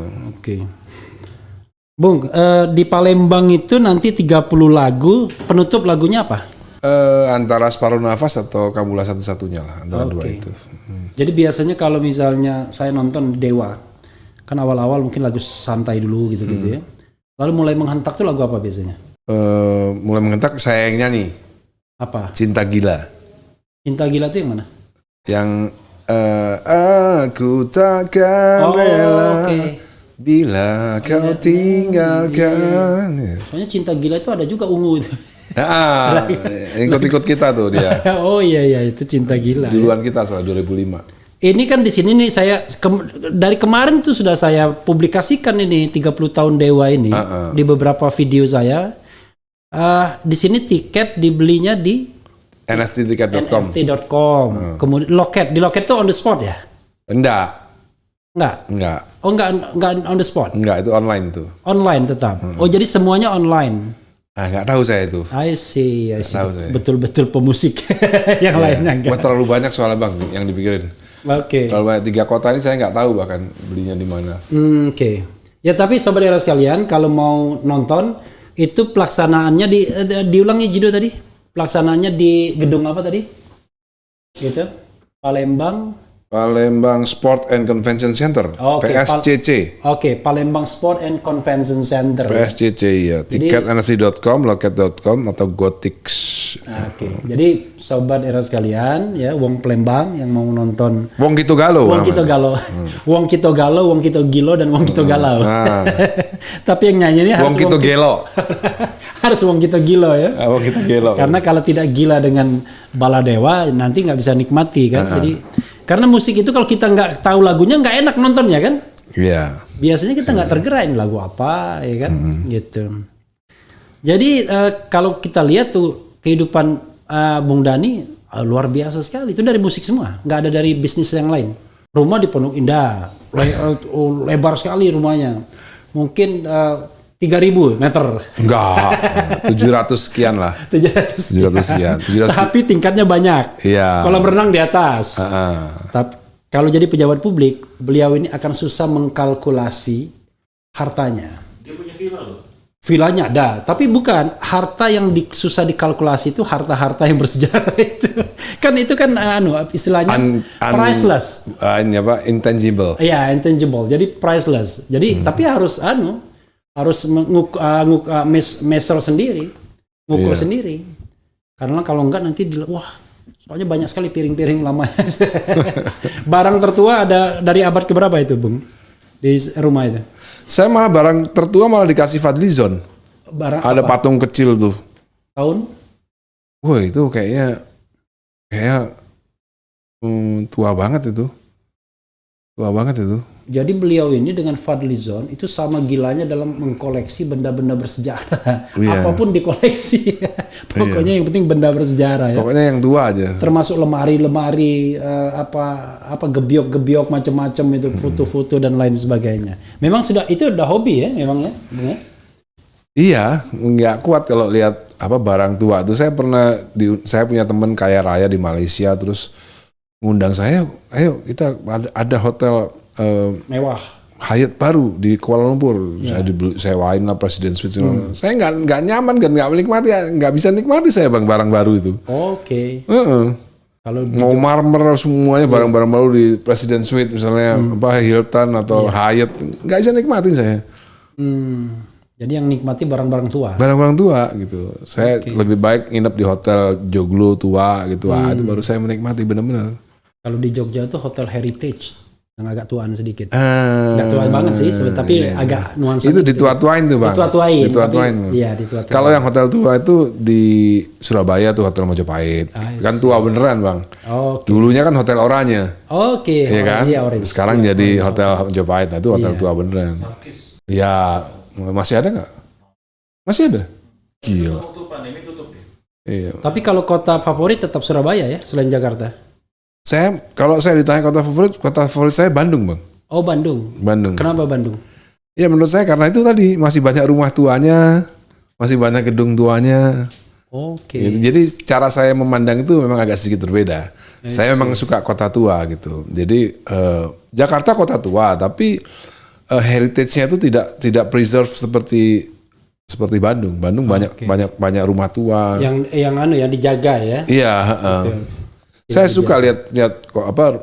Bung, di Palembang itu nanti 30 lagu, penutup lagunya apa? Antara Separuh Nafas atau Kamulah Satu-Satunya lah, antara dua itu. Jadi biasanya kalau misalnya saya nonton Dewa, kan awal-awal mungkin lagu santai dulu gitu ya. Lalu mulai menghentak tuh lagu apa biasanya? Mulai menghentak sayangnya nih. Apa? Cinta Gila. Cinta Gila itu yang mana? Yang aku takkan rela bila kau tinggalkan. Pokoknya Cinta Gila itu ada juga ungu itu. Ikut-ikut kita tuh dia. Oh iya itu Cinta Gila. Duluan kita soal 2005. Ini kan di sini nih saya dari kemarin itu sudah saya publikasikan ini 30 tahun Dewa ini di beberapa video saya. Di sini tiket dibelinya di nftticket.com. Kemudian Loket, di Loket itu on the spot ya? Enggak. Oh enggak on the spot. Enggak, itu online tuh. Online tetap. Oh jadi semuanya online. Enggak tahu saya itu. I see. Betul-betul pemusik yang lainnya enggak. Terlalu banyak soalnya Bang yang dipikirin. Terlalu banyak, 3 kota ini saya nggak tahu bahkan belinya di mana. Ya tapi saudara sekalian kalau mau nonton itu pelaksanaannya diulangi judul tadi. Pelaksanaannya di gedung apa tadi? Gitu. Palembang Palembang Sport and Convention Center, Oke, PSCC. Oke, Palembang Sport and Convention Center. PSCC ya, tiket nft.com, loket.com atau Gotix. Oke, jadi sobat era sekalian ya, wong Palembang yang mau nonton Wong Kito Galo. Wong Kito Galo, Wong Kito Galo, Wong Kito Gilo dan Wong Kito Galau. Nah. Tapi yang nyanyi ini harus Wong Kito Gelo. harus Wong Kito Gilo ya. Wong Kito Gelo. Karena kalau tidak gila dengan baladewa nanti nggak bisa nikmati kan. Jadi karena musik itu kalau kita nggak tahu lagunya nggak enak nontonnya kan. Iya. Biasanya kita nggak tergerak ini lagu apa ya kan gitu. Jadi kalau kita lihat tuh kehidupan Bung Dhani luar biasa sekali. Itu dari musik semua, nggak ada dari bisnis yang lain. Rumah di Pondok Indah, lebar sekali rumahnya. Mungkin 3.000 meter. Enggak, 700 sekian lah. 700 sekian. 700. Tapi tingkatnya banyak. Iya. Kolam renang di atas. Tapi kalau jadi pejabat publik, beliau ini akan susah mengkalkulasi hartanya. Dia punya villa loh. Villanya ada, tapi bukan harta yang susah dikalkulasi itu harta-harta yang bersejarah itu. Kan itu kan istilahnya priceless. Ini apa? Intangible. Iya, intangible. Jadi priceless. Jadi tapi harus measure sendiri, ngukur sendiri. Karena kalau enggak nanti wah, soalnya banyak sekali piring-piring lama. Barang tertua ada dari abad keberapa itu, Bung? Di rumah itu. Saya malah barang tertua malah dikasih Fadlizon. Ada apa? Patung kecil tuh. Tahun? Wah, itu kayaknya tua banget itu. Tua banget itu. Jadi beliau ini dengan Fadlizon itu sama gilanya dalam mengkoleksi benda-benda bersejarah. Yeah. Apapun dikoleksi. Pokoknya yang penting benda bersejarah ya. Pokoknya yang tua aja. Termasuk lemari-lemari apa gebyok-gebyok macam-macam itu, foto-foto dan lain sebagainya. Memang itu udah hobi ya memang ya. Iya, nggak kuat kalau lihat barang tua tuh. Saya punya teman kaya raya di Malaysia terus ngundang saya, ayo kita ada hotel mewah Hyatt baru di Kuala Lumpur. Saya sewain lah Presiden Suite. Saya nggak nyaman kan, nggak menikmati, nggak bisa nikmati saya barang baru itu. Oke. Kalau mau marmer semuanya barang-barang baru di Presiden Suite misalnya Hilton atau Hyatt, nggak bisa nikmatin saya. Jadi yang nikmati barang-barang tua. Barang-barang tua gitu. Saya lebih baik nginep di hotel Joglo tua gitu. Itu baru saya menikmati benar-benar. Kalau di Jogja itu hotel heritage yang agak tuaan sedikit. Nggak tua banget sih, tapi agak nuansa. Itu ditua-tuain tuh Bang. Dituatuain. Iya, dituatuain. Kalau yang hotel tua itu di Surabaya tuh Hotel Mojopahit. Kan tua beneran Bang. Dulunya kan Hotel Oranye. Iya kan? Iya, sekarang jadi Hotel Mojopahit. Itu hotel tua beneran. Iya, masih ada nggak? Masih ada. Gila. Waktu pandemi tutup ya. Iya. Tapi kalau kota favorit tetap Surabaya ya, selain Jakarta. Kalau saya ditanya kota favorit saya Bandung Bang. Oh Bandung. Kenapa Bandung? Ya menurut saya karena itu tadi masih banyak rumah tuanya, masih banyak gedung tuanya. Gitu. Jadi cara saya memandang itu memang agak sedikit berbeda. Saya memang suka kota tua gitu. Jadi Jakarta kota tua, tapi heritage-nya itu tidak preserve seperti Bandung. Bandung banyak rumah tua. Yang dijaga ya. Iya. Saya suka lihat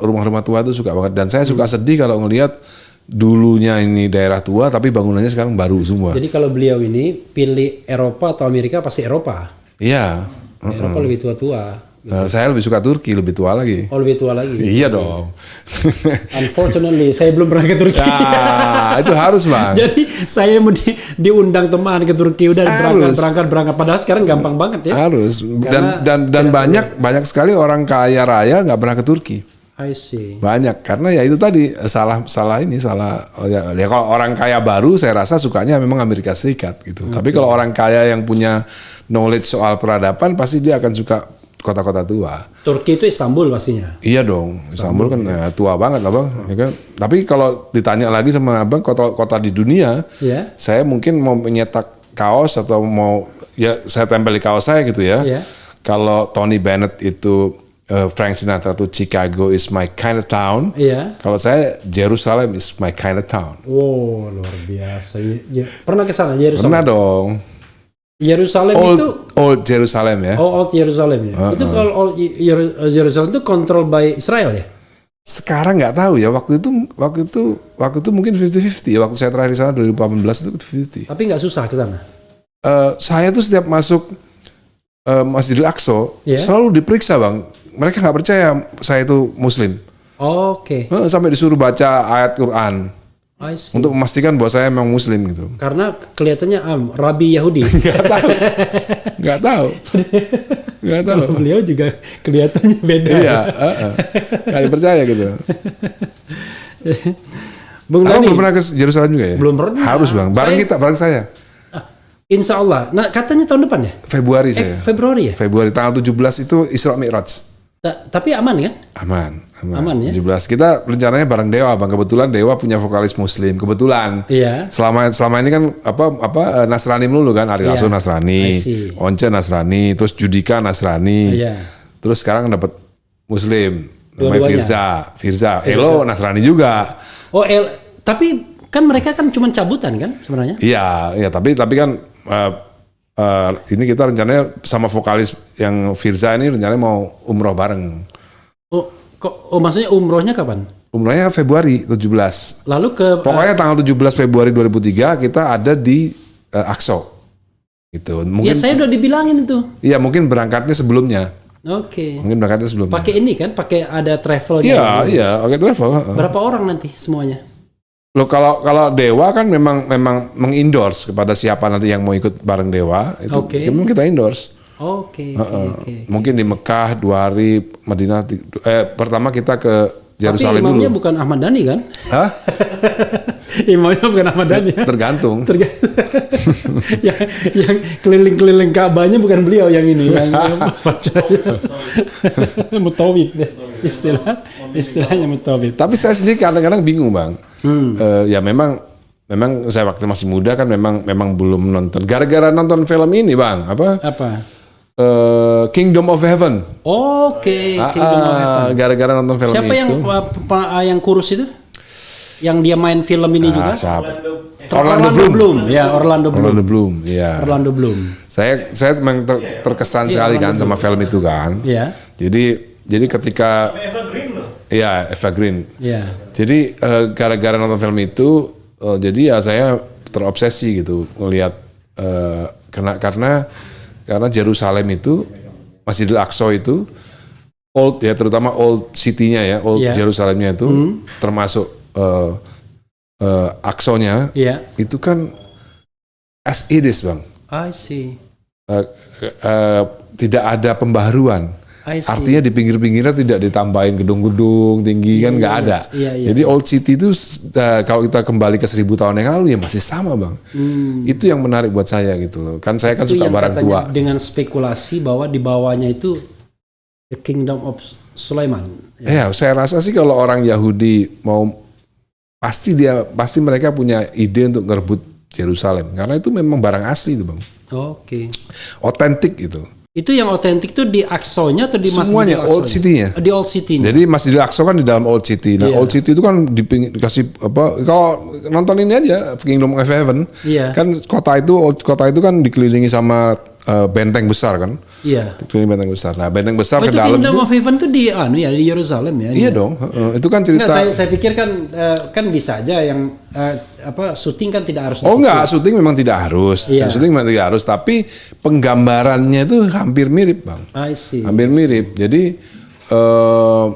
rumah-rumah tua itu suka banget, dan saya suka sedih kalau ngelihat dulunya ini daerah tua tapi bangunannya sekarang baru semua. Jadi kalau beliau ini pilih Eropa atau Amerika pasti Eropa. Iya. Eropa lebih tua-tua. Saya lebih suka Turki, lebih tua lagi. Oh lebih tua lagi. Iya dong. Unfortunately saya belum pernah ke Turki. Itu harus Bang. Jadi saya mau diundang teman ke Turki, udah berangkat. Padahal sekarang gampang banget ya. Harus. Dan banyak sekali orang kaya raya nggak pernah ke Turki. I see. Banyak, karena ya itu tadi salah. Ya kalau orang kaya baru saya rasa sukanya memang Amerika Serikat gitu. Tapi kalau orang kaya yang punya knowledge soal peradaban pasti dia akan suka kota-kota tua. Turki itu Istanbul pastinya. Iya dong, Istanbul kan tua banget lah Bang. Ya kan? Tapi kalau ditanya lagi sama Abang kota-kota di dunia, saya mungkin mau menyetak kaos atau saya tempel di kaos saya gitu ya. Kalau Tony Bennett itu Frank Sinatra tuh Chicago is my kind of town. Kalau saya Jerusalem is my kind of town. Wow, luar biasa. Pernah ke sana Jerusalem? Pernah dong. Yerusalem Old Jerusalem ya. Old Jerusalem ya. Itu kalau Old Jerusalem itu control by Israel ya? Sekarang nggak tahu ya, waktu itu mungkin 50-50 ya, waktu saya terakhir di sana 2018 itu 50-50. Tapi nggak susah ke sana. Saya tuh setiap masuk Masjidil Aqsa Iya. selalu diperiksa bang. Mereka nggak percaya saya itu Muslim. Oke. Sampai disuruh baca ayat Quran I see. untuk memastikan bahwa saya memang Muslim gitu. Karena kelihatannya Rabi Yahudi. Nggak tahu. Beliau juga kelihatannya beda. Iya, nggak dipercaya gitu. Bung Abang Dani, belum pernah ke Yerusalem juga ya? Belum pernah. Harus bang. Bareng saya. Insya Allah. Nah katanya tahun depan ya? Februari saya. Februari ya? Februari tanggal 17 itu Isra Mi'raj. Tapi aman kan? Aman ya? 17. Kita rencananya bareng Dewa bang. Kebetulan Dewa punya vokalis Muslim. Kebetulan. Iya. Selama ini kan Nasrani melulu kan. Ari Lasso I Nasrani, see. Once Nasrani, terus Judika Nasrani. Iya. Terus sekarang dapat Muslim. Namanya Dua-duanya. Firza. Elo Nasrani juga. Oh, tapi kan mereka kan cuma cabutan kan sebenarnya? Iya, tapi kan ini kita rencananya sama vokalis yang Firza ini rencananya mau umroh bareng. Oh maksudnya umrohnya kapan? Umrohnya Februari 17. Lalu ke Pokoknya tanggal 17 Februari 2003 kita ada di Aqsa. Gitu. ya Mungkin saya udah dibilangin itu. iya, mungkin berangkatnya sebelumnya. Oke. Mungkin berangkatnya sebelumnya. Pakai ini kan? Pakai ada travelnya. Iya, oke travel. Berapa orang nanti semuanya? Loh kalau Dewa kan memang mengendorse kepada siapa nanti yang mau ikut bareng Dewa itu Oke. memang kita endorse. Oke. Mungkin di Mekah 2 hari, Madinah pertama kita ke Tapi Yerusalem imamnya dulu. bukan Ahmad Dhani kan? Hah? Imamnya bukan Ahmad Dhani ya? Tergantung. yang keliling-keliling Ka'bahnya bukan beliau yang ini, yang mutawif ya. Istilahnya mutawif. Tapi saya sendiri kadang-kadang bingung bang. Ya memang saya waktu masih muda kan memang belum nonton. Gara-gara nonton film ini bang, Apa? Kingdom of Heaven. Oke, Kingdom of Heaven. Gara-gara nonton film Siapa itu. yang kurus itu? Yang dia main film ini juga? Siapa? Orlando Bloom. Ya, Orlando Bloom. Orlando Bloom. Iya. Orlando Bloom. Saya memang terkesan sekali kan sama film itu kan. Iya. Jadi ketika Evergreen loh. Iya, Evergreen. Iya. Jadi gara-gara nonton film itu, jadi ya saya terobsesi gitu ngelihat karena Yerusalem itu Masjidil Aqsa itu old ya, terutama old city-nya ya, old Iya. Yerusalemnya itu termasuk Aqsa-nya Iya. itu kan as it is bang, I see. tidak ada pembaharuan. I see. Artinya di pinggir-pinggirnya tidak ditambahin gedung-gedung tinggi kan nggak ada. Iya. Jadi old city itu kalau kita kembali ke 1000 tahun yang lalu ya masih sama bang. Itu yang menarik buat saya gitu loh. Kan saya kan Itu suka yang barang katanya tua. dengan spekulasi bahwa di bawahnya itu the Kingdom of Sulaiman. Ya saya rasa sih kalau orang Yahudi mau pasti mereka punya ide untuk ngerebut Yerusalem karena itu memang barang asli itu bang. Oke. Otentik itu. Itu yang otentik tuh di Aqsa-nya atau di Semuanya Masjidil old Aqsa-nya? city-nya. Di old city-nya. Jadi Masjidil Aqsa kan di dalam Old City. Nah, Iya. Old City itu kan dikasih apa? Kalau nonton ini aja Kingdom of Heaven, Iya. kan kota itu kan dikelilingi sama benteng besar kan? Iya. Dikelilingi benteng besar. Nah, benteng besar Oh, ke itu dalam Kingdom itu. of Heaven tuh di di Yerusalem ya? Iya dong. Itu kan cerita. Enggak, saya pikir kan bisa aja yang syuting kan tidak harus. Oh enggak, syuting memang tidak harus. Iya. Syuting memang tidak harus, tapi penggambarannya itu hampir mirip, Bang. I see. Hampir mirip. Jadi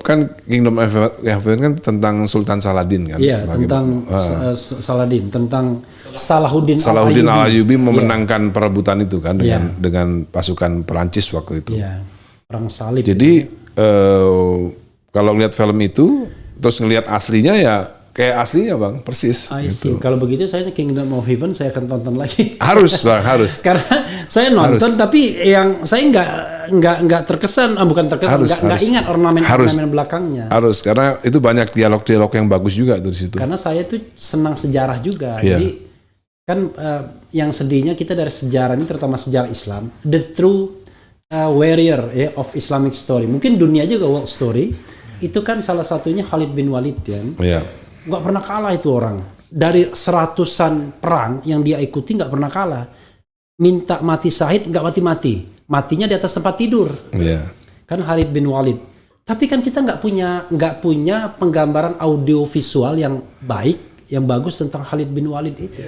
kan Kingdom of Heaven kan tentang Sultan Saladin kan. Iya, tentang Saladin, tentang Salahuddin Al-Ayyubi memenangkan perebutan itu kan Iya. dengan pasukan Perancis waktu itu. Iya, perang salib. Jadi kalau ngelihat film itu terus ngelihat aslinya ya kayak aslinya bang, persis. I see. Gitu. Kalau begitu saya Kingdom of Heaven saya akan tonton lagi. Harus bang, harus. Karena saya nonton tapi yang saya nggak terkesan, bukan terkesan, nggak ingat ornamen belakangnya. Harus, karena itu banyak dialog-dialog yang bagus juga tuh di situ. Karena saya tuh senang sejarah juga. Iya. Jadi kan yang sedihnya kita dari sejarah ini, terutama sejarah Islam, the true warrior of Islamic story. Mungkin dunia juga world story. Itu kan salah satunya Khalid bin Walid kan. Iya. Nggak pernah kalah itu orang. Dari seratusan perang yang dia ikuti nggak pernah kalah. Minta mati syahid nggak mati-mati. Matinya di atas tempat tidur. Iya. Kan Khalid bin Walid. Tapi kan kita nggak punya penggambaran audio visual yang baik, yang bagus tentang Khalid bin Walid itu.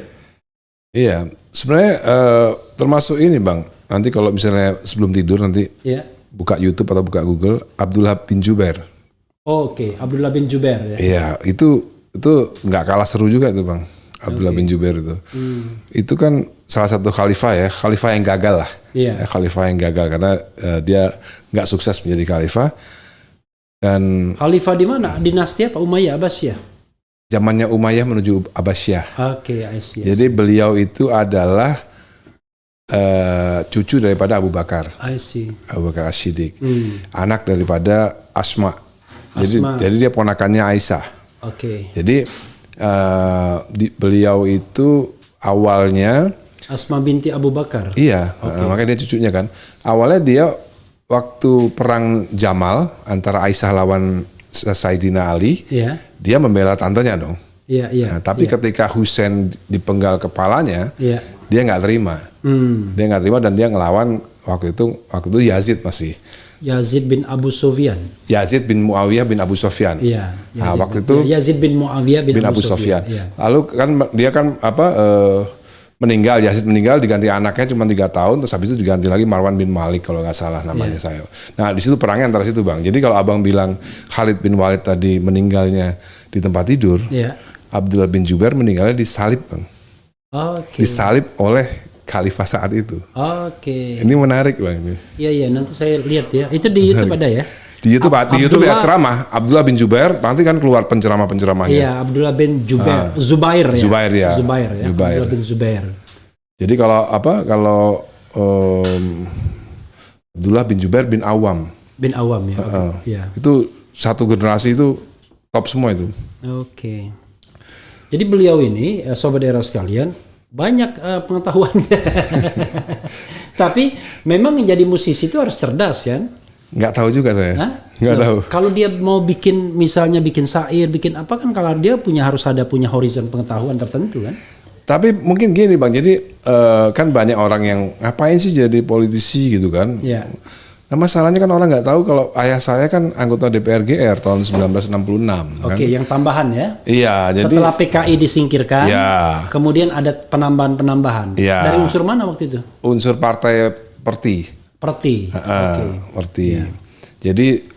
Iya, sebenarnya termasuk ini Bang. Nanti kalau misalnya sebelum tidur nanti buka YouTube atau buka Google Abdullah bin Jubair. Oke, Abdullah bin Jubair ya. Iya, itu nggak kalah seru juga itu Bang. Abdullah bin Jubair itu. Itu kan salah satu khalifah yang gagal lah. Iya. Khalifah yang gagal karena dia nggak sukses menjadi khalifah. Dan Khalifah di mana? Dinasti apa? Umayyah, Abbasiyah? zamannya Umayyah menuju Abbasiyah. Oke, I see. Jadi beliau itu adalah cucu daripada Abu Bakar. I see. Abu Bakar As-Siddiq. Anak daripada Asma. Jadi dia ponakannya Aisyah. Oke. Jadi beliau itu awalnya Asma binti Abu Bakar. iya, makanya dia cucunya kan. Awalnya dia waktu perang Jamal antara Aisyah lawan Sayyidina Ali, dia membela tantenya dong. Iya. Nah, tapi ketika Husain dipenggal kepalanya, dia nggak terima. Dia nggak terima dan dia ngelawan waktu itu Yazid masih. Yazid bin Abu Sufyan. Yazid bin Muawiyah bin Abu Sufyan. Iya. Nah, waktu itu Yazid bin Muawiyah bin Abu Sufyan. Iya. Lalu kan dia kan meninggal, Yazid meninggal diganti anaknya cuma 3 tahun, terus habis itu diganti lagi Marwan bin Malik kalau nggak salah namanya saya. Nah di situ perangnya antara situ Bang. Jadi kalau abang bilang Khalid bin Walid tadi meninggalnya di tempat tidur, Abdullah bin Jubair meninggalnya disalib Bang. Disalib oleh khalifah saat itu. Ini menarik Bang. Iya nanti saya lihat ya. Itu di YouTube ada ya? Di YouTube ya ceramah Abdullah bin Jubair, nanti kan keluar penceramah-penceramahnya. Iya, Abdullah bin Zubair ya. Zubair ya. Abdullah bin Zubair. Jadi kalau Abdullah bin Jubair bin Awam. Bin Awam ya. Itu satu generasi itu top semua itu. Oke. Jadi beliau ini sobat era sekalian banyak pengetahuannya. Tapi memang menjadi musisi itu harus cerdas kan? Nggak tahu juga saya. Nggak tahu. Kalau dia mau bikin syair, bikin apa kan kalau dia harus punya horizon pengetahuan tertentu kan. Tapi mungkin gini Bang, jadi kan banyak orang yang ngapain sih jadi politisi gitu kan. Iya. Nah masalahnya kan orang nggak tahu kalau ayah saya kan anggota DPR GR tahun 1966. Oke, yang tambahan ya. Iya, jadi setelah PKI disingkirkan, kemudian ada penambahan-penambahan. Iya. Dari unsur mana waktu itu? Unsur Partai Perti. Perti. Perti. Jadi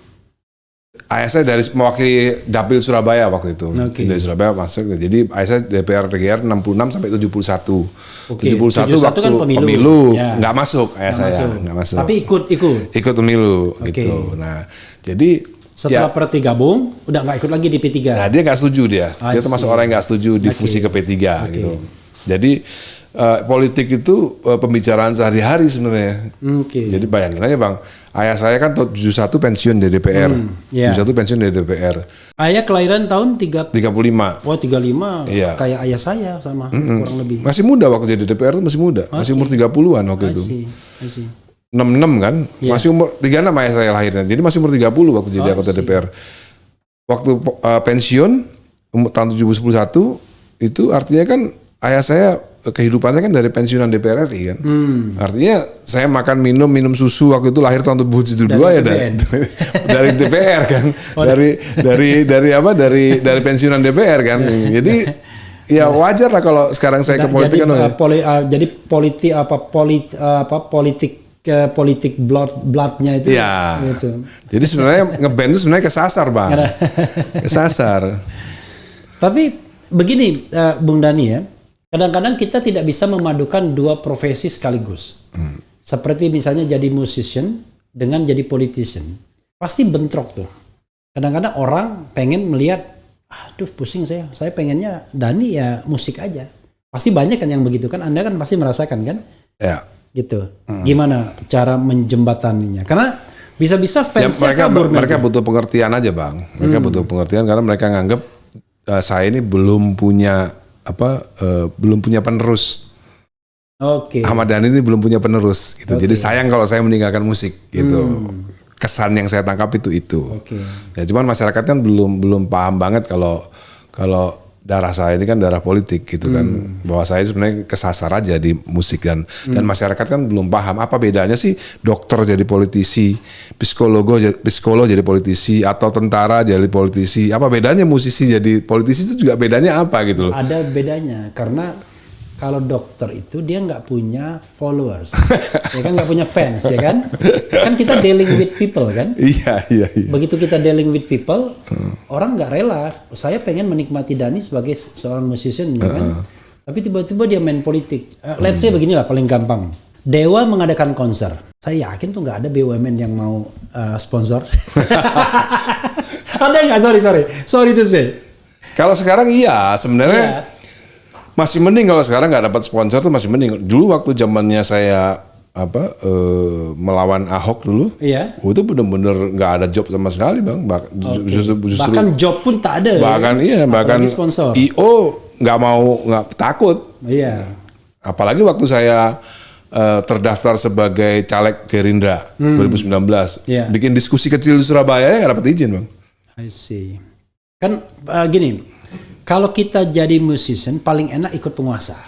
ayah saya dari mewakili Dapil Surabaya waktu itu. Dari Surabaya masuk. Jadi ayah saya DPR GR 66 sampai 71. 71 waktu kan pemilu nggak masuk ayah saya. Nggak masuk. Tapi ikut pemilu gitu. Nah, jadi setelah Perti gabung, udah nggak ikut lagi di P3. Nah, dia nggak setuju dia. Dia termasuk orang yang nggak setuju difusi ke P3 gitu. Jadi politik itu pembicaraan sehari-hari sebenarnya. Jadi bayangin aja Bang, ayah saya kan tahun 71 pensiun dari DPR. 71 pensiun dari DPR. Ayah kelahiran tahun 35. Oh 35, kayak ayah saya sama kurang lebih. Masih muda waktu jadi DPR itu masih muda, masih umur 30-an waktu itu. 66 kan, masih umur 36 ayah saya lahirnya. Jadi masih umur 30 waktu jadi anggota DPR. Waktu pensiun tahun 71 itu artinya kan ayah saya kehidupannya kan dari pensiunan DPR RI kan. Artinya saya makan minum susu waktu itu lahir tahun 1972 ya dari DPR kan. Dari pensiunan DPR kan. Jadi ya wajar lah kalau sekarang saya ke politik kan. Jadi politik bloodnya itu. Iya. Gitu. Jadi sebenarnya ngeband itu sebenarnya kesasar Bang. Kesasar. Tapi begini Bung Dani ya. Kadang-kadang kita tidak bisa memadukan dua profesi sekaligus. Seperti misalnya jadi musician dengan jadi politician. Pasti bentrok tuh. Kadang-kadang orang pengen melihat, aduh pusing saya pengennya Dani ya musik aja. Pasti banyak kan yang begitu kan, Anda kan pasti merasakan kan? Ya. Gitu. Gimana cara menjembataninya? Karena bisa-bisa fansnya mereka butuh pengertian aja Bang. Mereka butuh pengertian karena mereka nganggap saya ini belum punya penerus. Ahmad Dhani ini belum punya penerus gitu. Jadi sayang kalau saya meninggalkan musik gitu. Kesan yang saya tangkap itu. Ya cuman masyarakat kan belum paham banget kalau darah saya ini kan darah politik gitu kan, bahwa saya sebenarnya kesasar aja di musik dan masyarakat kan belum paham apa bedanya sih dokter jadi politisi, psikolog jadi politisi, atau tentara jadi politisi, apa bedanya musisi jadi politisi itu juga bedanya apa gitu loh. Ada bedanya karena kalau dokter itu dia nggak punya followers, ya kan, nggak punya fans, ya kan? Kan kita dealing with people kan? Iya. Begitu kita dealing with people, orang nggak rela. Saya pengen menikmati Dhani sebagai seorang musician, ya kan? Tapi tiba-tiba dia main politik. Let's say beginilah paling gampang. Dewa mengadakan konser. Saya yakin tuh nggak ada BUMN yang mau sponsor. Ada nggak? Sorry to say. Kalau sekarang iya sebenarnya. Iya. Masih mending kalau sekarang nggak dapat sponsor tuh masih mending. Dulu waktu zamannya saya melawan Ahok dulu, Iya. itu bener-bener nggak ada job sama sekali bang. Justru Bahkan job pun tak ada. bahkan Apalagi sponsor. IO nggak takut. Iya. Apalagi waktu saya terdaftar sebagai caleg Gerindra 2019, Iya. bikin diskusi kecil di Surabaya ya nggak dapat izin bang. I see. Kan gini. Kalau kita jadi musician paling enak ikut penguasa.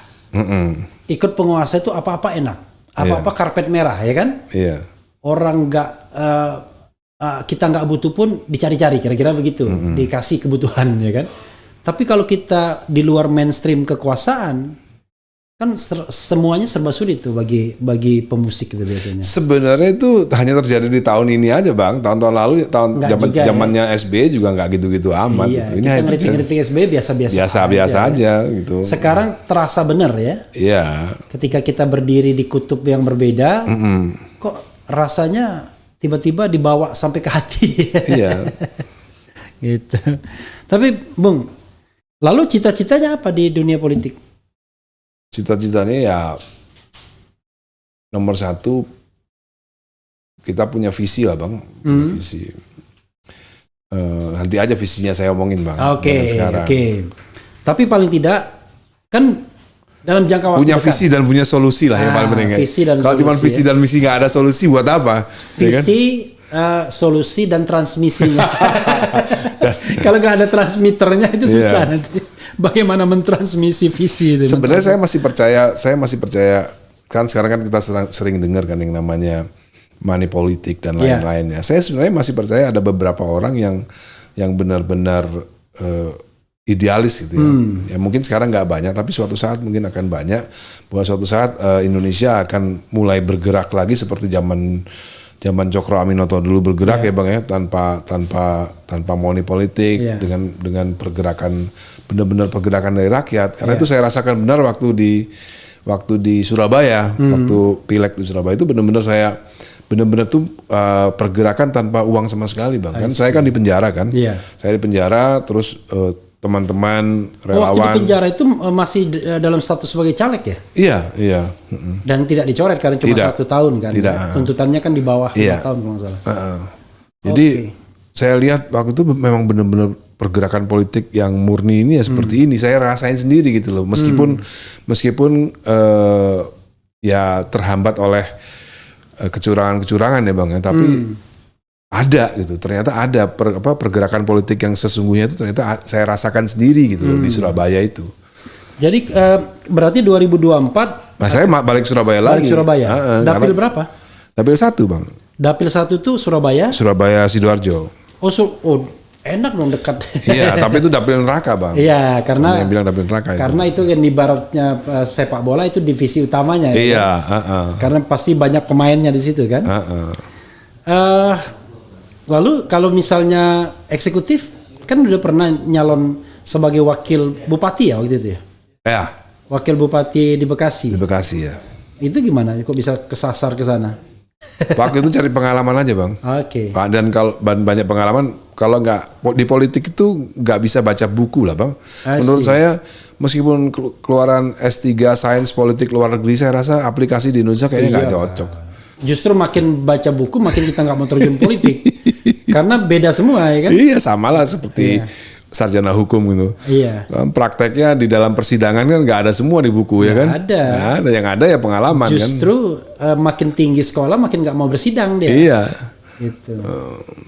Ikut penguasa itu apa-apa enak, apa-apa karpet merah, ya kan? Iya. Orang kita nggak butuh pun dicari-cari, kira-kira begitu, dikasih kebutuhan, ya kan? Tapi kalau kita di luar mainstream kekuasaan, kan semuanya serba sulit tuh bagi pemusik itu biasanya. Sebenarnya itu hanya terjadi di tahun ini aja bang. Tahun-tahun lalu, zamannya SBY juga nggak gitu-gitu amat. Iya, gitu. Ini kita ngeritik SBY biasa-biasa aja gitu. Sekarang terasa benar ya. Iya. Ketika kita berdiri di kutub yang berbeda, kok rasanya tiba-tiba dibawa sampai ke hati. Iya. Gitu. Tapi Bung, lalu cita-citanya apa di dunia politik? Cita-citanya ya nomor satu, kita punya visi lah bang. Visi. Nanti aja visinya saya omongin bang. Oke. Sekarang. Tapi paling tidak kan dalam jangka waktu punya dekat. visi dan punya solusi lah yang paling penting. Visi dan kalau cuma solusi, visi dan misi nggak ada solusi buat apa? Visi, solusi dan transmisinya. Kalau nggak ada transmitternya itu susah nanti. Bagaimana mentransmisi visi? Sebenarnya saya masih percaya kan sekarang kan kita sering dengar kan yang namanya money politik dan lain-lainnya. Saya sebenarnya masih percaya ada beberapa orang yang benar-benar idealis gitu ya. Ya mungkin sekarang nggak banyak, tapi suatu saat mungkin akan banyak. Bahwa suatu saat Indonesia akan mulai bergerak lagi seperti zaman Cokro Aminoto dulu bergerak ya bang ya, tanpa money politik, dengan pergerakan benar-benar pergerakan dari rakyat. Karena itu saya rasakan benar waktu di Surabaya, waktu pileg di Surabaya itu benar-benar tuh pergerakan tanpa uang sama sekali bang. Kan saya kan di penjara kan, saya di penjara terus teman-teman relawan. Waktu di penjara itu masih dalam status sebagai caleg ya? Iya. Dan tidak dicoret karena cuma 1 tahun kan? Tidak. Tuntutannya kan di bawah 5 tahun kalau nggak salah. Jadi saya lihat waktu itu memang benar-benar pergerakan politik yang murni ini ya seperti ini. Saya rasain sendiri gitu loh. Meskipun ya terhambat oleh kecurangan-kecurangan ya bang ya, tapi ada gitu. Ternyata ada pergerakan politik yang sesungguhnya itu ternyata saya rasakan sendiri gitu loh di Surabaya itu. Jadi berarti 2024 nah saya balik Surabaya lagi. Balik Surabaya. Dapil berapa? Dapil 1 bang. Dapil 1 tuh Surabaya? Surabaya Sidoarjo. Oh enak dong, dekat. Iya, tapi itu dapil neraka bang. Iya, karena yang bilang dapil neraka itu. Karena itu kan ibaratnya sepak bola itu divisi utamanya. Iya. Karena pasti banyak pemainnya di situ kan. Lalu kalau misalnya eksekutif kan udah pernah nyalon sebagai wakil bupati ya waktu itu ya? Ya. Wakil bupati di Bekasi. Di Bekasi ya. Itu gimana? Kok bisa kesasar ke sana? Waktu itu cari pengalaman aja bang. Oke. Dan kalau banyak pengalaman, kalau nggak di politik itu nggak bisa baca buku lah bang. Menurut saya meskipun keluaran S3 Sains Politik Luar Negeri, saya rasa aplikasi di Indonesia kayaknya nggak cocok. Justru makin baca buku makin kita nggak mau terjun politik. Karena beda semua ya kan? Iya sama lah seperti sarjana hukum gitu. Iya. Prakteknya di dalam persidangan kan nggak ada semua di buku ya kan? Ada. Nggak ada, yang ada ya pengalaman. Justru makin tinggi sekolah makin nggak mau bersidang dia. Iya. Gitu.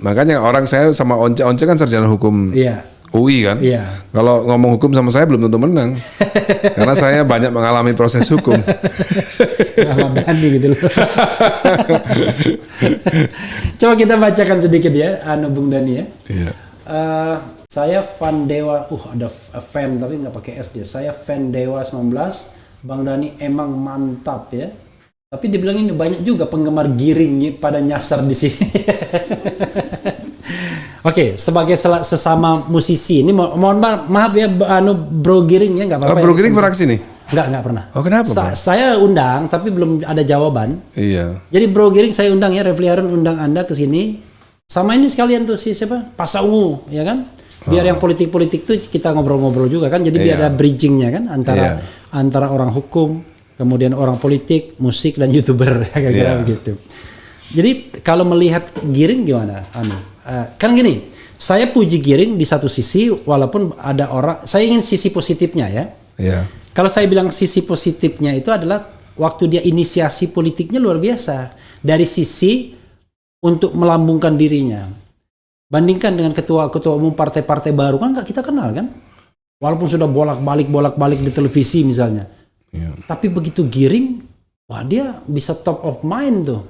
Makanya orang saya sama Once kan sarjana hukum. Iya. UI kan. Iya. Kalau ngomong hukum sama saya belum tentu menang. Karena saya banyak mengalami proses hukum. Ahmad Dhani gitu loh. Coba kita bacakan sedikit ya, Bung Dhani ya. Iya. Saya fan Dewa, ada fan tapi nggak pakai S dia. Saya fan Dewa 19. Bang Dhani emang mantap ya. Tapi dibilang ini banyak juga penggemar Giring pada nyasar di sini. Oke, sebagai sesama musisi ini mohon maaf ya Bro Giring ya, nggak apa-apa. Bro Giring pernah kesini? Nggak pernah. Oh kenapa? Saya undang tapi belum ada jawaban. Iya. Jadi Bro Giring saya undang ya, Refli Harun undang Anda ke sini. Sama ini sekalian tuh si siapa? Pasha Ungu ya kan? Biar yang politik-politik tuh kita ngobrol-ngobrol juga kan. Jadi biar ada bridgingnya kan antara orang hukum, kemudian orang politik, musik dan YouTuber kayak gitu. Jadi kalau melihat Giring gimana? Kan gini, saya puji Giring di satu sisi, walaupun ada orang, saya ingin sisi positifnya ya. Iya. Kalau saya bilang sisi positifnya itu adalah waktu dia inisiasi politiknya luar biasa. Dari sisi untuk melambungkan dirinya. Bandingkan dengan ketua-ketua umum partai-partai baru kan nggak kita kenal kan. Walaupun sudah bolak-balik di televisi misalnya. Iya. Tapi begitu Giring, wah dia bisa top of mind tuh.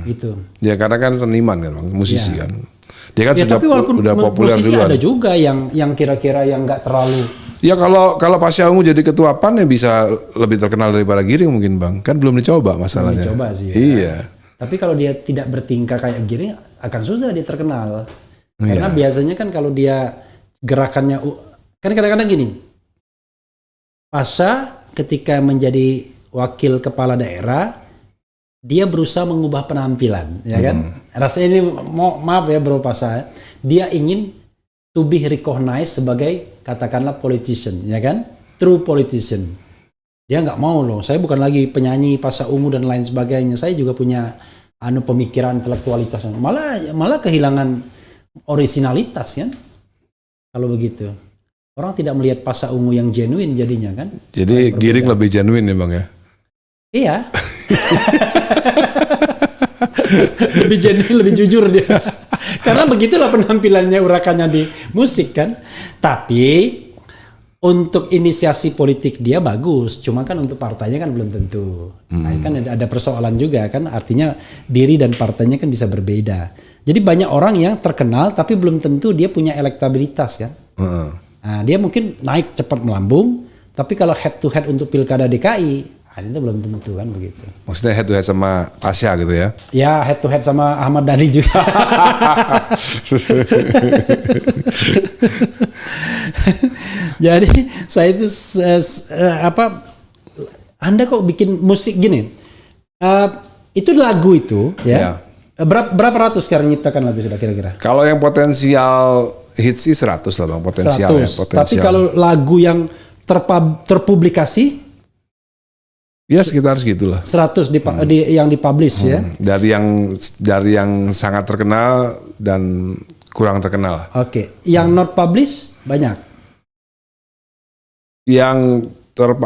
Gitu. Ya karena kan seniman kan, Bang, musisi kan. Dia kan Ya, tapi walaupun udah populer musisi duluan. ada juga yang kira-kira yang nggak terlalu. Ya kalau Pasha Ungu jadi ketua PAN ya bisa lebih terkenal daripada Giring mungkin, Bang. Kan belum dicoba masalahnya. Belum dicoba sih. Ya. Iya. Tapi kalau dia tidak bertingkah kayak Giring akan susah dia terkenal. Karena biasanya kan kalau dia gerakannya kan kadang-kadang gini. Pasha ketika menjadi wakil kepala daerah dia berusaha mengubah penampilan, ya kan? Rasanya ini maaf ya Bro Pasha, dia ingin to be recognized sebagai katakanlah politician, ya kan? True politician. Dia nggak mau loh. Saya bukan lagi penyanyi Pasha Ungu dan lain sebagainya. Saya juga punya pemikiran intelektualitas. Malah kehilangan originalitas kan? Kalau begitu. Orang tidak melihat Pasha Ungu yang genuine jadinya kan? Jadi Giring lebih genuine ya, Bang ya? Iya. Lebih genuine, lebih jujur dia. Karena begitulah penampilannya, urakannya di musik kan. Tapi untuk inisiasi politik dia bagus, cuma kan untuk partainya kan belum tentu. Nah, kan ada persoalan juga kan, artinya diri dan partainya kan bisa berbeda. Jadi banyak orang yang terkenal tapi belum tentu dia punya elektabilitas kan. Nah, dia mungkin naik cepat melambung, tapi kalau head to head untuk pilkada DKI itu belum tentu kan begitu. Maksudnya head to head sama Pasha gitu ya? Ya head to head sama Ahmad Dhani juga. Jadi saya itu Anda kok bikin musik gini? Itu lagu itu ya. Berapa ratus sekarang nyiptakan lagu sudah kira-kira? Kalau yang potensial hits sih 100 lah Bang, potensial 100. ya, potensial. Tapi kalau lagu yang terpublikasi ya sekitar segitulah. 100 yang dipublish ya. Dari yang sangat terkenal dan kurang terkenal. Oke. Yang not publish banyak. Yang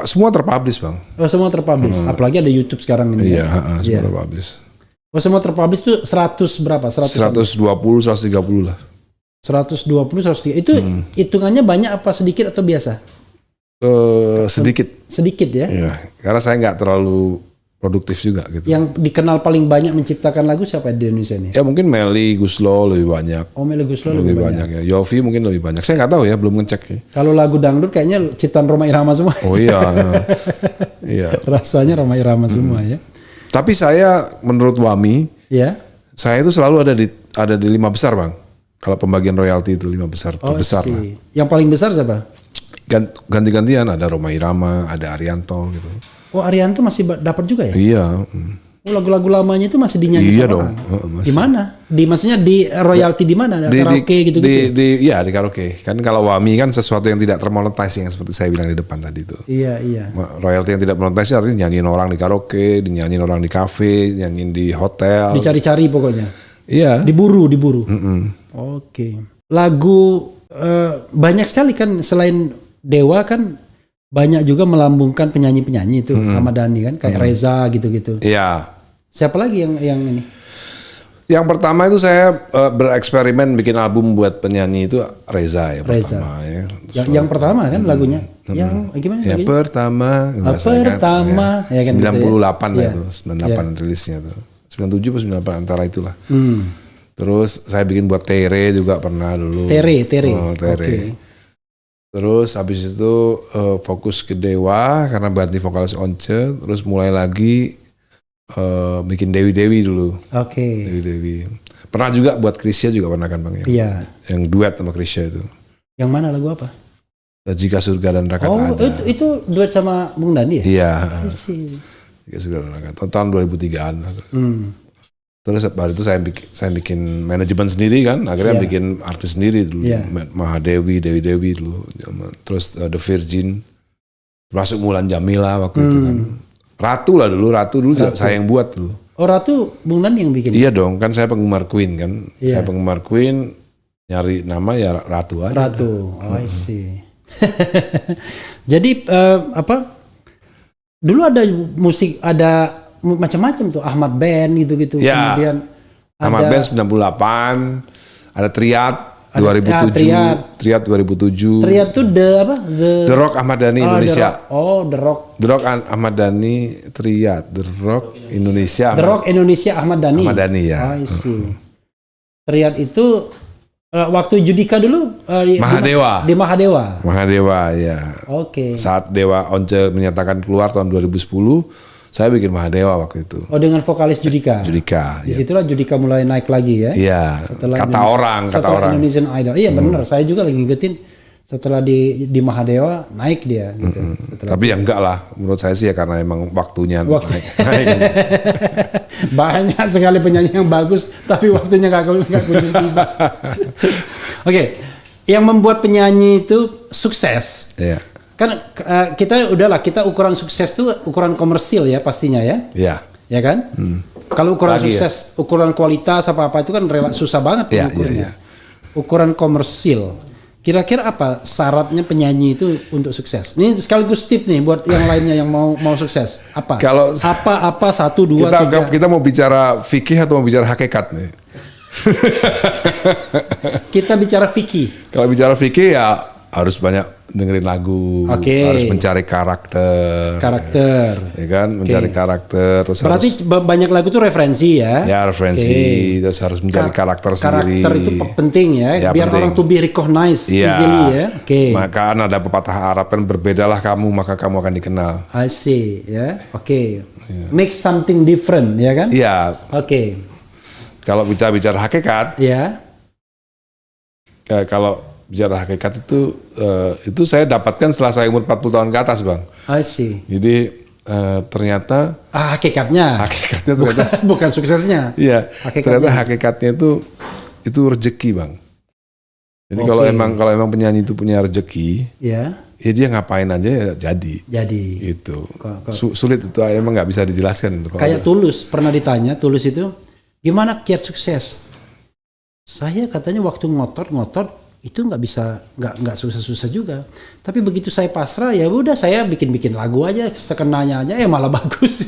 semua terpublish, Bang. Oh, semua terpublish. Apalagi ada YouTube sekarang ini. Iya, semua terpublish. Oh, semua terpublish itu 100 berapa? 120, 130 lah. 120, 130. Itu hitungannya banyak apa sedikit atau biasa? Sedikit. Sedikit ya? Iya, karena saya nggak terlalu produktif juga gitu. Yang dikenal paling banyak menciptakan lagu siapa di Indonesia ini? Ya mungkin Melly Guslo lebih banyak. Oh, Melly Guslo lebih banyak ya. Yofi mungkin lebih banyak. Saya nggak tahu ya, belum ngecek ya. Kalau lagu dangdut kayaknya ciptaan Rhoma Irama semua. Oh iya. Iya. Rasanya Rhoma Irama semua ya. Tapi saya menurut Wami, ya, saya itu selalu ada di 5 besar, Bang. Kalau pembagian royalti itu 5 besar, terbesar lah. Yang paling besar siapa? Ganti-gantian, ada Rhoma Irama, ada Arianto gitu. Oh, Arianto masih dapat juga ya? Iya. Oh, lagu-lagu lamanya itu masih dinyanyikan iya orang? Dong. Di mana? Maksudnya di royalti di mana? Karaoke gitu-gitu? Iya, di karaoke. Kan kalau Wami kan sesuatu yang tidak termonetize yang seperti saya bilang di depan tadi itu. Iya. Royalti yang tidak monetize artinya nyanyiin orang di karaoke, dinyanyiin orang di kafe, nyanyiin di hotel. Dicari-cari pokoknya. Iya. Diburu. Oke. Lagu banyak sekali kan selain Dewa kan banyak juga melambungkan penyanyi-penyanyi itu Ahmad Dhani kan kayak Reza gitu-gitu. Iya. Siapa lagi yang ini? Yang pertama itu saya bereksperimen bikin album buat penyanyi itu Reza ya Reza. pertama ya. Yang pertama kan lagunya. Yang gimana Yang lagunya? pertama, nggak salah kan? Pertama, ya kan, 98 gitu lah ya. itu, 98 rilisnya tuh. 97 atau 98 antara itulah. Terus saya bikin buat Tere juga pernah dulu. Tere. Oh, Tere. Oke. Terus habis itu fokus ke Dewa karena ganti vokalis Once, terus mulai lagi bikin Dewi dulu. Oke. Dewi. Pernah juga buat Krisya juga pernah kan Bang ya? Iya. Yang duet sama Krisya itu. Yang mana lagu apa? Jika Surga dan Neraka Oh, ada. itu duet sama Bung Dandi ya? Iya. I see. Jika Surga dan Neraka. Tahun 2003-an. Terus baru itu saya bikin manajemen sendiri kan. Akhirnya Iya. bikin artis sendiri dulu. Iya. Mahadewi, Dewi dulu. Terus The Virgin. Termasuk Mulan Jamila waktu itu kan. Ratu dulu juga saya yang buat dulu. Oh, Ratu Bung Dandi yang bikin? Iya dong, kan saya penggemar Queen kan. Iya. Saya penggemar Queen, nyari nama ya Ratu aja. Ratu. Oh, I see. Jadi apa? Dulu ada musik, ada macam-macam tuh, Ahmad Band gitu-gitu. Ya. Kemudian Ahmad ada Band 98, ada Triad 2007, Triad 2007. Triad tuh The Rock Ahmad Dhani Indonesia. The Rock. The Rock Ahmad Dhani Triad, The Rock Indonesia. The Rock Indonesia Ahmad Dhani. Ahmad Dhani ya. I see. Triad itu waktu Judika dulu Mahadewa. Di Mahadewa. Mahadewa ya. Oke. Saat Dewa Once menyatakan keluar tahun 2010, saya bikin Mahadewa waktu itu. Oh, dengan vokalis Judika. Judika. Ya. Disitulah Judika mulai naik lagi ya. Iya. Kata Setelah orang. Indonesian Idol. Iya benar, saya juga lagi ngikutin setelah di Mahadewa naik dia gitu. Tapi ya enggak lah, menurut saya sih ya karena emang waktunya naik. Banyak sekali penyanyi yang bagus tapi waktunya nggak kunjung tiba. Oke, yang membuat penyanyi itu sukses. Iya. Kan kita ukuran sukses tuh ukuran komersil ya pastinya ya. Iya. Ya kan? Kalau ukuran Lagi sukses, ukuran kualitas apa itu kan susah banget Iya, mengukurnya. iya. Ukuran komersil. Kira-kira apa syaratnya penyanyi itu untuk sukses? Ini sekaligus tip nih buat yang lainnya yang mau sukses. Apa? Kalau- apa 1, 2, 3. Kita mau bicara fikih atau mau bicara hakikat nih? Kita bicara fikih. Kalau bicara fikih ya harus banyak dengerin lagu, Oke. harus mencari karakter, ya kan, mencari karakter, terus Berarti harus banyak lagu itu referensi ya? ya referensi, terus harus mencari karakter sendiri. Karakter itu penting ya, biar penting. orang to be recognized Iya. easily ya. Oke. Maka ada pepatah Arab kan, berbedalah kamu maka kamu akan dikenal. I see ya. Oke. Make something different ya kan? Iya. Oke. Kalau bicara hakikat, Ya. kalau bicara hakikat itu saya dapatkan setelah saya umur 40 tahun ke atas, Bang. I see. Jadi ternyata Hakikatnya. hakikatnya ternyata Bukan suksesnya. iya, Hakikatnya. ternyata hakikatnya itu rezeki, Bang. Jadi Oke. kalau emang penyanyi itu punya rezeki, Ya. ya dia ngapain aja ya jadi. Jadi Itu Kok- sulit itu emang nggak bisa dijelaskan itu. kayak Tulus pernah ditanya, Tulus itu gimana kiat sukses? Saya katanya waktu ngotot itu nggak susah-susah juga. Tapi begitu saya pasrah ya udah saya bikin lagu aja sekenanya aja ya malah bagus.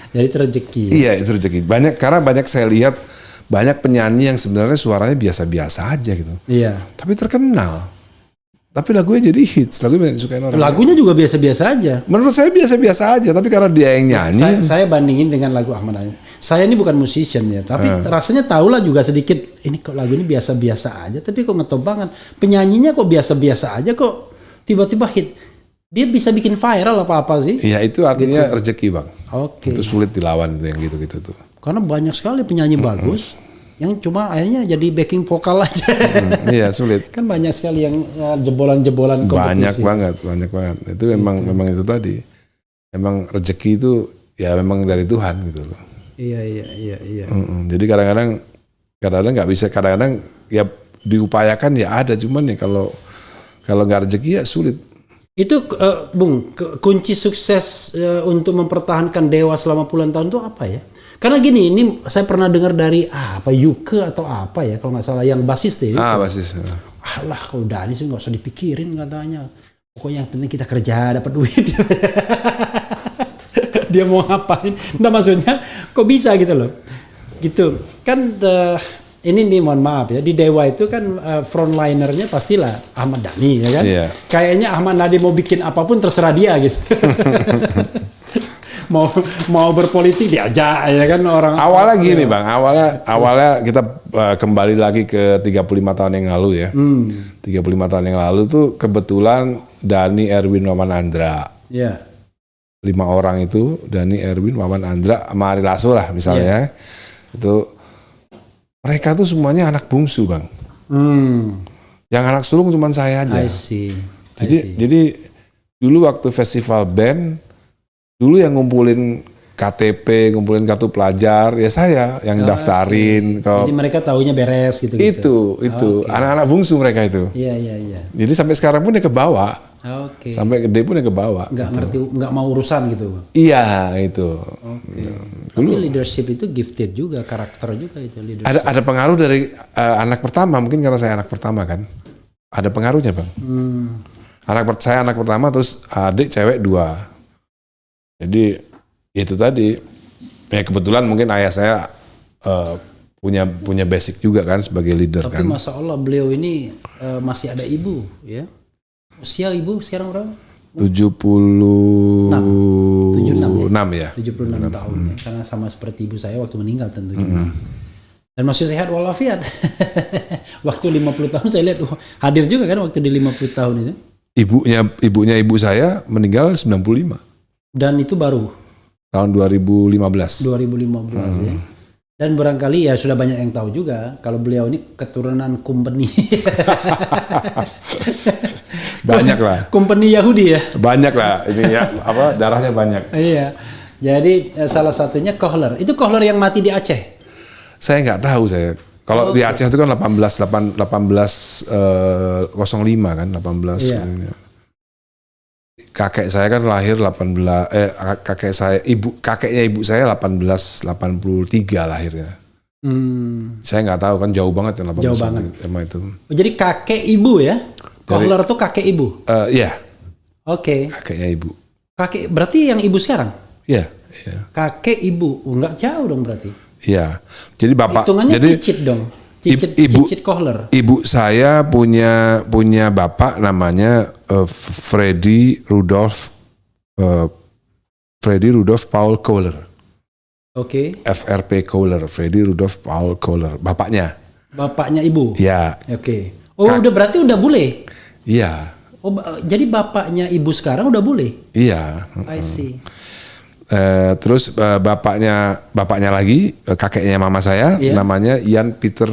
Jadi itu rezeki. Iya, itu rezeki. Karena banyak saya lihat banyak penyanyi yang sebenarnya suaranya biasa-biasa aja gitu. Iya. Tapi terkenal. Tapi lagunya jadi hits, lagunya banyak disukain orang. Lagunya juga biasa-biasa aja. Menurut saya biasa-biasa aja, tapi karena dia yang nyanyi, Saya bandingin dengan lagu Ahmad Dhani. Saya ini bukan musician ya, tapi rasanya tahulah juga sedikit. Ini kok lagu ini biasa-biasa aja, tapi kok ngetop banget. Penyanyinya kok biasa-biasa aja, kok tiba-tiba hit. Dia bisa bikin viral apa-apa sih? ya itu artinya rezeki, Bang. Oke. Itu sulit dilawan itu yang gitu-gitu tuh. Karena banyak sekali penyanyi bagus yang cuma akhirnya jadi backing vokal aja. Iya, sulit. Kan banyak sekali yang jebolan-jebolan kompetisi. Banyak banget. Itu memang itu tadi. Emang rezeki itu ya memang dari Tuhan gitu loh. Iya. Jadi kadang-kadang nggak bisa, kadang-kadang ya diupayakan ya ada, cuman ya kalau nggak rezeki ya sulit. Itu Bung, kunci sukses untuk mempertahankan Dewa selama puluhan tahun itu apa ya? Karena gini, ini saya pernah dengar dari Yuke atau apa ya kalau nggak salah yang basis deh. Basis. Alah, kalau Dhani sih nggak usah dipikirin katanya. Pokoknya yang penting kita kerja dapat duit. Dia mau ngapain? Nah maksudnya kok bisa gitu loh. gitu kan. Ini nih mohon maaf ya, di Dewa itu kan frontlinernya pastilah Ahmad Dhani ya kan. Iya. Kayaknya Ahmad Dhani mau bikin apapun terserah dia gitu. mau berpolitik diajak ya kan orang. Awalnya gini Bang, awalnya kita kembali lagi ke 35 tahun yang lalu ya. 35 tahun yang lalu tuh kebetulan Dhani, Erwin, Wawan, Andra. Iya. 5 orang itu, Dhani, Erwin, Wawan, Andra, sama Ari Lasso lah misalnya. Itu mereka tuh semuanya anak bungsu Bang. Yang anak sulung cuma saya aja. I see. Jadi dulu waktu festival band, dulu yang ngumpulin KTP, ngumpulin kartu pelajar, ya saya yang daftarin. Jadi mereka taunya beres gitu. Itu anak-anak bungsu mereka itu. Iya. Jadi sampai sekarang pun dia kebawa. Oke. Sampai gede pun dia kebawa. Nggak ngerti, nggak mau urusan gitu. Iya itu. Tapi leadership itu gifted juga, karakter juga itu leadership. Ada pengaruh dari anak pertama, mungkin karena saya anak pertama kan. Ada pengaruhnya Bang. Saya anak pertama, terus adik cewek 2. Jadi itu tadi, ya kebetulan mungkin ayah saya punya basic juga kan sebagai leader. Tapi kan. Masya Allah beliau ini masih ada ibu ya. Usia ibu sekarang berapa? 76 ya. 76 tahun ya. Karena sama seperti ibu saya waktu meninggal tentunya. Dan masih sehat walafiat. Waktu 50 tahun saya lihat hadir juga kan waktu di 50 tahun itu. Ibunya ibu saya meninggal 95. Dan itu baru Tahun 2015. Ya. Dan barangkali ya sudah banyak yang tahu juga kalau beliau ini keturunan company. Banyak lah. Company Yahudi ya. Banyak lah. Ini ya darahnya banyak. Iya. Jadi salah satunya Kohler. Itu Kohler yang mati di Aceh. Saya nggak tahu saya. Kalau di Aceh itu kan 1805 kan 18. Iya. Kakek saya kan lahir kakeknya ibu saya 1883 lahirnya. Saya nggak tahu kan jauh banget kan 18 Jauh banget. Sama itu. Jadi kakek ibu ya? Kohler tuh kakek ibu. Iya. Oke. Kakeknya ibu. Kakek berarti yang ibu sekarang? Iya. Kakek ibu, nggak jauh dong berarti. Iya. Jadi bapak. Hitungannya Jadi cicit dong. Cicit Kohler. Ibu saya punya bapak namanya Freddy Rudolf Paul Kohler. Oke. FRP Kohler, Freddy Rudolf Paul Kohler, bapaknya. Bapaknya ibu. Ya. Oke. Oh, berarti udah bule. Iya. Oh, jadi bapaknya ibu sekarang udah bule. Iya. I see. Terus bapaknya lagi kakeknya mama saya namanya Jan Peter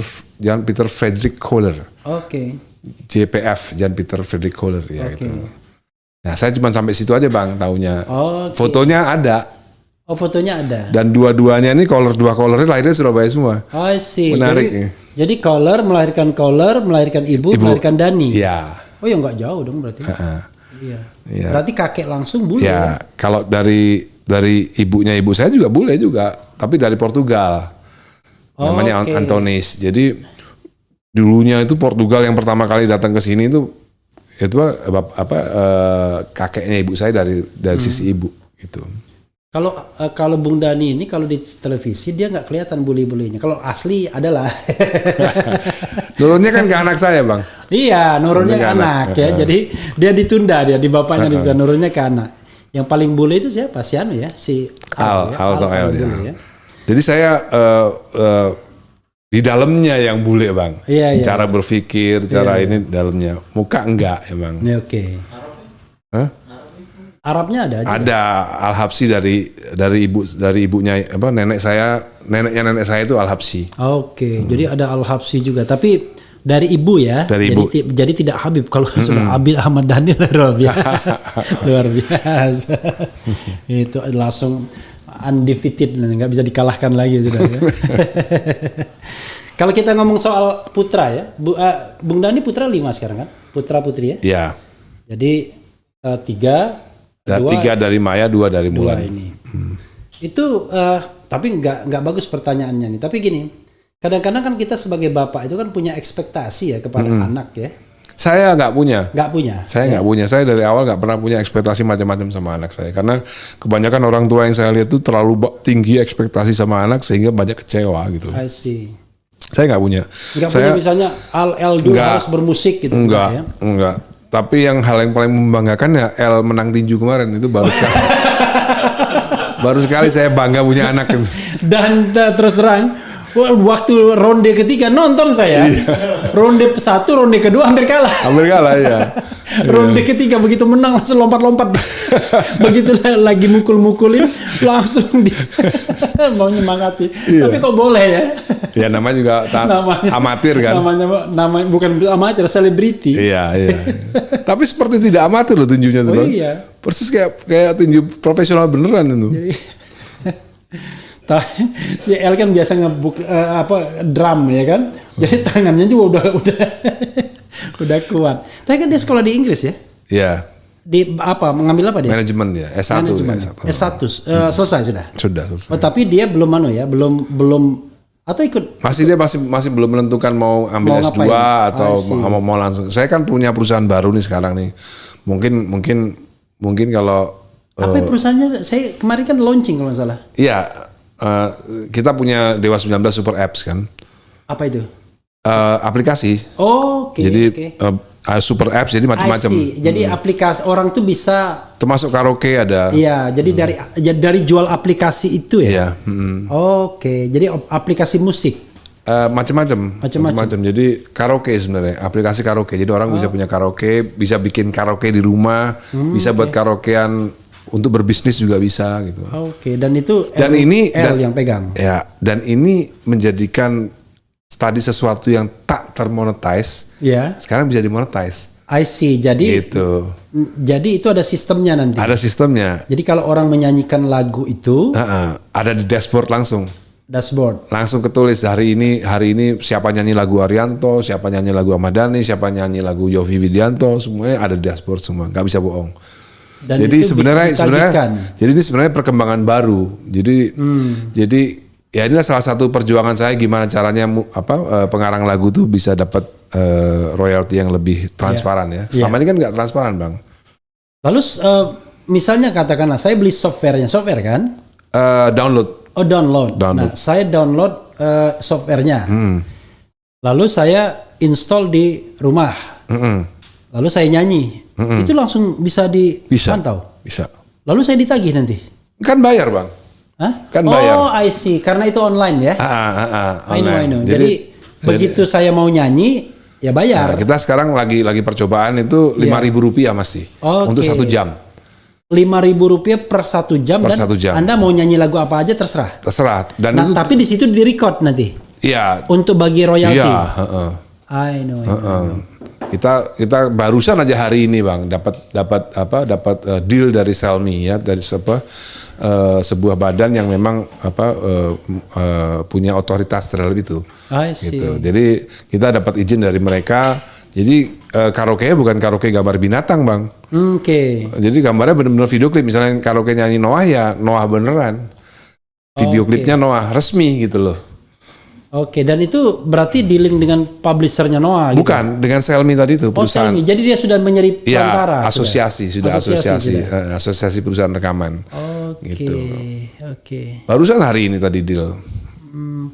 Frederick Kohler. Oke. JPF, Jan Peter Frederick Kohler ya gitu. Nah, saya cuma sampai situ aja Bang taunya. Fotonya ada. Oh, fotonya ada. Dan dua-duanya ini dua Kohlernya lahirnya Surabaya semua. I see. Menarik. Jadi Kohler, melahirkan ibu, melahirkan Dhani. Iya. Oh ya nggak jauh dong berarti. Iya. Berarti kakek langsung bule. Ya, kalau dari ibunya ibu saya juga bule juga, tapi dari Portugal. Namanya Antonis. Jadi dulunya itu Portugal yang pertama kali datang ke sini itu kakeknya ibu saya dari sisi ibu gitu. Kalau Bung Dhani ini kalau di televisi dia nggak kelihatan bule-bulenya. Kalau asli adalah. Nurunnya kan ke anak saya Bang. Iya, nurunnya ke anak ya. Jadi dia ditunda di bapaknya ditunda, nurunnya ke anak. Yang paling bule itu siapa? Si Anu ya, si Al ya. Jadi saya di dalamnya yang bule Bang. Iya. Cara berpikir, ini dalamnya. Muka enggak emang. Ya, oke. Arabnya ada juga. Ada Al-Habsi dari ibunya neneknya nenek saya itu Al-Habsi. Oke. Jadi ada Al-Habsi juga, tapi dari ibu ya. Dari ibu. Jadi tidak Habib. Kalau sudah Habib Ahmad Dhani luar biasa. Itu langsung undefeated, nggak bisa dikalahkan lagi sudah. Ya. Kalau kita ngomong soal putra ya, Bung Dhani putra 5 sekarang kan? Putra putri ya? Iya. Jadi 3 dari Maya, 2 dari Mulan. Ini. Itu tapi nggak bagus pertanyaannya nih. Tapi gini, kadang-kadang kan kita sebagai bapak itu kan punya ekspektasi ya kepada anak ya. Saya nggak punya. Nggak punya. Saya nggak punya. Saya dari awal nggak pernah punya ekspektasi macam-macam sama anak saya. Karena kebanyakan orang tua yang saya lihat tuh terlalu tinggi ekspektasi sama anak sehingga banyak kecewa gitu. I see. Saya nggak punya. Nggak Saya punya misalnya Al dulu Nggak. harus bermusik gitu. enggak, ya? enggak. Tapi yang hal yang paling membanggakan ya El menang tinju kemarin itu baru sekali. Baru sekali saya bangga punya anak itu. Dan terus terang waktu ronde ketiga nonton saya. Ronde satu, ronde kedua hampir kalah. Hampir kalah ya. Ronde ketiga begitu menang langsung lompat-lompat. Begitu lagi mukul-mukulin langsung dia mau nyemangati. Tapi kok boleh ya? Ya namanya juga amatir kan. Namanya bukan amatir, selebriti. Iya. Tapi seperti tidak amatir loh tinjunya tuh. Oh iya. Persis kayak tinju profesional beneran itu. Si El kan biasa ngebuk drum ya kan. Jadi tangannya juga udah kuat. Tapi kan dia sekolah di Inggris ya? Iya. Di apa? Mengambil apa dia? Manajemen ya, S1. Manajemen. Ya, S1. Selesai sudah. Sudah selesai. Oh, tapi dia belum belum atau ikut Dia masih belum menentukan mau ambil Mau S2 ngapain? atau mau langsung. Saya kan punya perusahaan baru nih sekarang nih. Mungkin kalau apa perusahaannya? Saya kemarin kan launching kalau nggak salah. iya, kita punya Dewa 19 Super Apps kan. Apa itu? Aplikasi. Oke. Jadi oke. Super Apps jadi macam-macam. Jadi aplikasi orang tuh bisa. Termasuk karaoke ada. Iya. Jadi dari jual aplikasi itu ya. Iya. Oke. Jadi aplikasi musik. Macam-macam. Jadi karaoke sebenarnya, aplikasi karaoke. Jadi orang bisa punya karaoke, bisa bikin karaoke di rumah, bisa buat karaokean untuk berbisnis juga bisa gitu. Oke. Dan itu L yang pegang. Ya, dan ini menjadikan tadi sesuatu yang tak termonetize, Ya. sekarang bisa dimonetize. I see. Jadi Gitu. itu ada sistemnya nanti. Ada sistemnya. Jadi kalau orang menyanyikan lagu itu Ada di dashboard langsung. dashboard. Langsung ketulis hari ini siapa nyanyi lagu Arianto, siapa nyanyi lagu Ahmad Dhani, siapa nyanyi lagu Yovie Widianto, semuanya ada di dashboard semua, nggak bisa bohong. Dan Jadi itu sebenarnya ditagihkan. jadi ini sebenarnya perkembangan baru. Jadi ya inilah salah satu perjuangan saya gimana caranya pengarang lagu tuh bisa dapat royalti yang lebih transparan ya. Selama ini kan nggak transparan, Bang. Lalu misalnya katakanlah saya beli software kan? Download. Oh download. Nah saya download softwarenya. Lalu saya install di rumah. Lalu saya nyanyi. Itu langsung bisa dipantau. Bisa. Lalu saya ditagih nanti. Kan bayar, Bang. Hah? Kan bayar. Oh I see. Karena itu online ya. I know. Jadi begitu saya mau nyanyi ya bayar. Nah, kita sekarang lagi percobaan itu Rp5.000 masih untuk 1 jam. Rp5.000 per 1 jam Per dan 1 jam. Anda mau nyanyi lagu apa aja terserah. Dan Nah, itu tapi di situ di-record nanti iya. untuk bagi royalti. Iya, I know. Kita barusan aja hari ini, Bang, dapat deal dari Selmi ya, dari sebuah badan yang memang punya otoritas terhadap itu. I see. Gitu. Jadi kita dapat izin dari mereka. Jadi karaoke bukan karaoke gambar binatang, Bang. Oke. Jadi gambarnya benar-benar video klip. Misalnya karaoke nyanyi Noah ya Noah beneran. Video klipnya Noah resmi gitu loh. Oke, dan itu berarti dealing dengan publishernya Noah gitu? Bukan, dengan Selmi tadi itu perusahaan. Selmi. Jadi dia sudah menjadi perantara. Ya, asosiasi perusahaan rekaman. Oke. Gitu. Oke. Barusan hari ini tadi deal.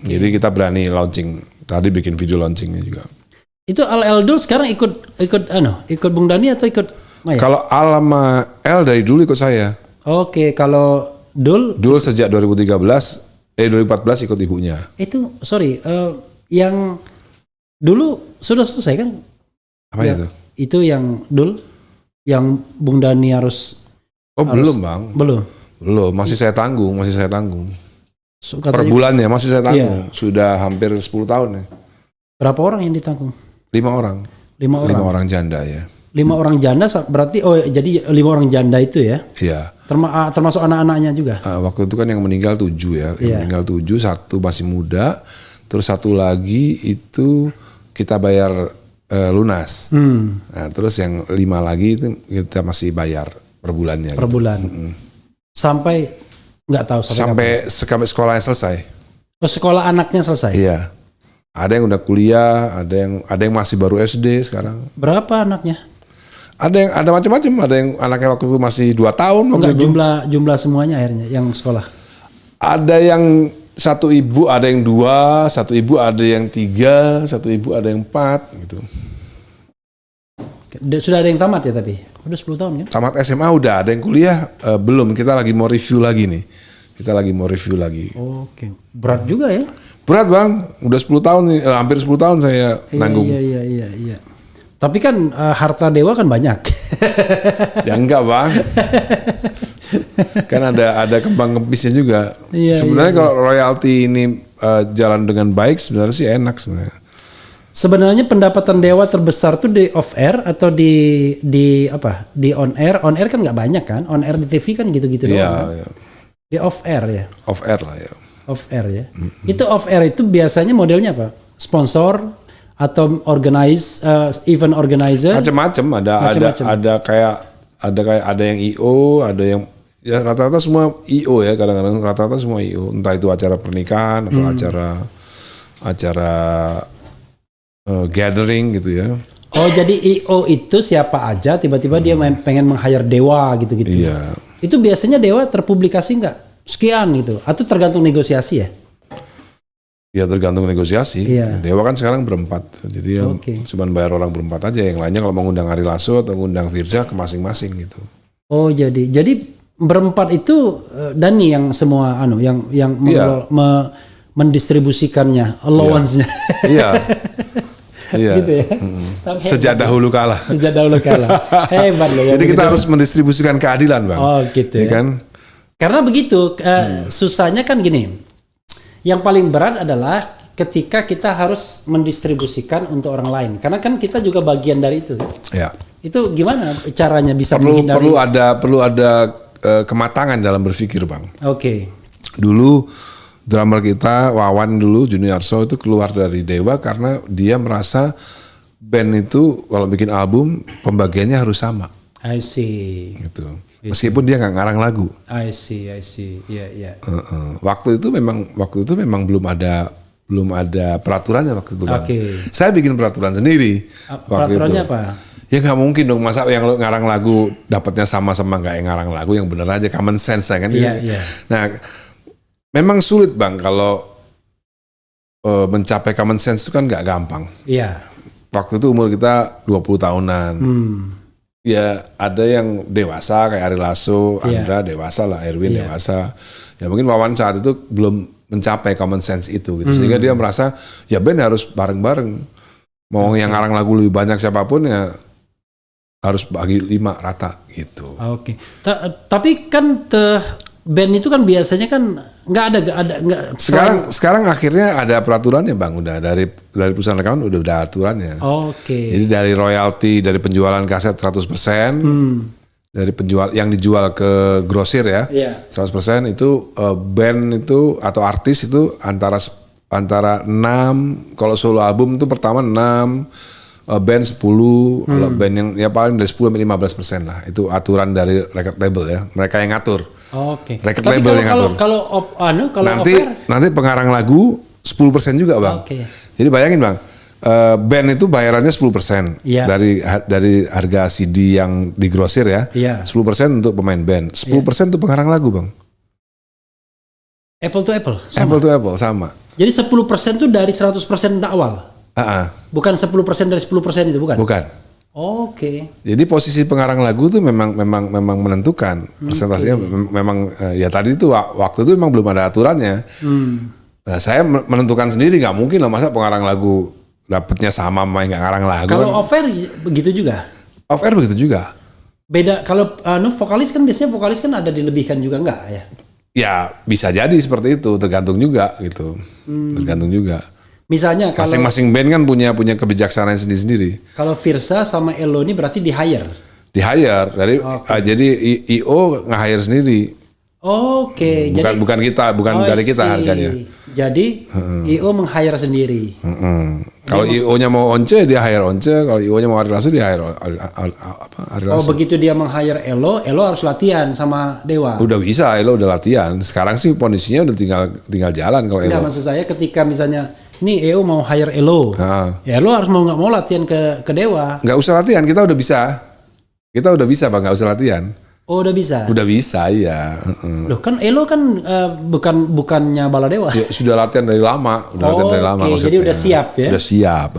Jadi kita berani launching. Tadi bikin video launchingnya juga. Itu Al Eldul sekarang ikut Bung Dhani atau ikut Maya? Kalau Al sama El dari dulu ikut saya. Oke, kalau Dul Sejak 2014 ikut ibunya. itu yang dulu sudah selesai kan? Apa itu? Itu yang Dul yang Bung Dhani harus belum, Bang. Belum. Masih saya tanggung. Per Katanya, bulannya masih saya tanggung. Sudah hampir 10 tahun ya. berapa orang yang ditanggung? 5 orang. 5 orang janda ya. 5 orang janda berarti jadi 5 orang janda itu ya? Iya. Termasuk anak-anaknya juga. Waktu itu kan yang meninggal 7 ya. Yang meninggal 7, 1 masih muda, terus 1 lagi itu kita bayar lunas. Nah, terus yang 5 lagi itu kita masih bayar per bulannya. Per bulan. Sampai nggak tahu sampai sekolahnya selesai. Oh, sekolah anaknya selesai. Iya. Ada yang udah kuliah, ada yang masih baru SD sekarang. Berapa anaknya? Ada macam-macam, ada yang anaknya waktu itu masih 2 tahun waktu Enggak, itu. jumlah semuanya akhirnya yang sekolah. Ada yang 1 ibu, ada yang 2, 1 ibu ada yang 3, 1 ibu ada yang 4 gitu. Sudah ada yang tamat ya tapi? Udah 10 tahun kan? Tamat SMA udah, ada yang kuliah belum. Kita lagi mau review lagi nih. Oke. Berat juga ya? Berat bang, udah 10 tahun nih, hampir 10 tahun saya nanggung. Iya. Tapi kan harta dewa kan banyak. Ya enggak bang. Kan ada kembang kepisnya juga. Sebenarnya kalau royalti ini jalan dengan baik sebenarnya sih enak sebenarnya. Sebenarnya pendapatan dewa terbesar tuh di off air atau di apa? Di on air. On air kan nggak banyak kan? On air di TV kan gitu-gitu doang. Kan? Iya. Di off air ya. Off air lah ya. Off air ya. Itu off air itu biasanya modelnya apa? Sponsor atau event organizer? Macam-macam ada yang IO, ada yang ya rata-rata semua IO ya, kadang-kadang rata-rata semua IO, entah itu acara pernikahan atau acara gathering gitu ya. Oh, jadi IO itu siapa aja tiba-tiba dia pengen meng-hire dewa gitu-gitu. Iya. Itu biasanya dewa terpublikasi nggak? Sekian gitu atau tergantung negosiasi ya? Ya tergantung negosiasi. Iya. Dewa kan sekarang berempat, jadi cuma bayar orang berempat aja. Yang lainnya kalau mau ngundang Ari Lasso atau ngundang Firza ke masing-masing gitu. Oh jadi berempat itu Dani yang semua yang mendistribusikannya allowance-nya. Iya. Iya. Gitu ya. Sejak dahulu kala. Hebat loh. Jadi kita harus mendistribusikan keadilan bang. Oh gitu ya. Kan? Karena begitu susahnya kan gini. Yang paling berat adalah ketika kita harus mendistribusikan untuk orang lain. Karena kan kita juga bagian dari itu. Ya. Itu gimana caranya bisa menghindari? Perlu ada kematangan dalam berpikir bang. Oke. Dulu drummer kita Wawan dulu Juniarso itu keluar dari Dewa karena dia merasa band itu kalau bikin album pembagiannya harus sama. I see. Gitu. Meskipun dia nggak ngarang lagu. I see. Iya. Waktu itu memang belum ada peraturannya waktu itu bang. Saya bikin peraturan sendiri. Peraturannya apa? Ya nggak mungkin dong masa yang ngarang lagu dapatnya sama-sama nggak yang ngarang lagu, yang bener aja common sense kan. Iya. Nah, memang sulit bang kalau mencapai common sense itu kan nggak gampang. Iya. Waktu itu umur kita 20 tahunan. Ya ada yang dewasa kayak Ari Lasso, Andra dewasa lah, Erwin dewasa. Ya mungkin Wawan saat itu belum mencapai common sense itu gitu. Sehingga dia merasa ya band harus bareng-bareng. Mau yang ngarang lagu lebih banyak siapapun ya harus bagi 5 rata gitu. Oke. Tapi kan band itu kan biasanya kan nggak ada. Sekarang akhirnya ada peraturannya bang, udah dari perusahaan rekaman udah aturannya. Oke. Jadi dari royalti dari penjualan kaset 100%, dari penjual yang dijual ke grosir ya, 100% itu band itu atau artis itu antara 6, kalau solo album itu pertama 6, band 10, kalau band yang ya paling dari 10 sampai 15% lah. Itu aturan dari record label ya, mereka yang ngatur. Oke. Record label yang ngatur. Kalau nanti pengarang lagu 10% juga bang. Oke. Jadi bayangin bang, band itu bayarannya 10% dari harga CD yang digrosir ya. 10% untuk pemain band, 10% untuk pengarang lagu bang. Apple to apple. Apple to apple sama. Jadi 10% itu dari 100% awal. Bukan 10% dari 10% itu bukan. Bukan. Oke. Jadi posisi pengarang lagu tuh memang menentukan presentasinya. Memang ya tadi itu waktu itu memang belum ada aturannya. Nah, saya menentukan sendiri, nggak mungkin lah masa pengarang lagu dapatnya sama yang nggak ngarang lagu. Kalau off air begitu juga. Off air begitu juga. Beda kalau vokalis kan biasanya vokalis kan ada dilebihkan juga nggak ya? Ya bisa jadi seperti itu, tergantung juga gitu. Tergantung juga. Misalnya kalau masing-masing band kan punya kebijaksanaan sendiri-sendiri. Kalau Firza sama Elo ini berarti di hire. Jadi IO nge-hire sendiri. Oke. Bukan kita, dari kita harganya. Jadi IO meng-hire sendiri. Kalau IO-nya mau Once dia hire Once, kalau IO-nya mau Ari Lasso dia hire Ari Lasso. Begitu dia meng-hire Elo harus latihan sama Dewa. Udah bisa, Elo udah latihan. Sekarang sih kondisinya udah tinggal jalan kalau Elo. Enggak, maksud saya ketika misalnya nih EO mau hire Elo. Ya lo harus mau nggak mau latihan ke Dewa. Nggak usah latihan, kita udah bisa. Kita udah bisa Bang, nggak usah latihan. Oh udah bisa. Udah bisa, iya. Loh kan Elo kan bukannya Baladewa. Ya, sudah latihan dari lama, latihan dari lama. Oke, jadi udah siap ya. Udah siap.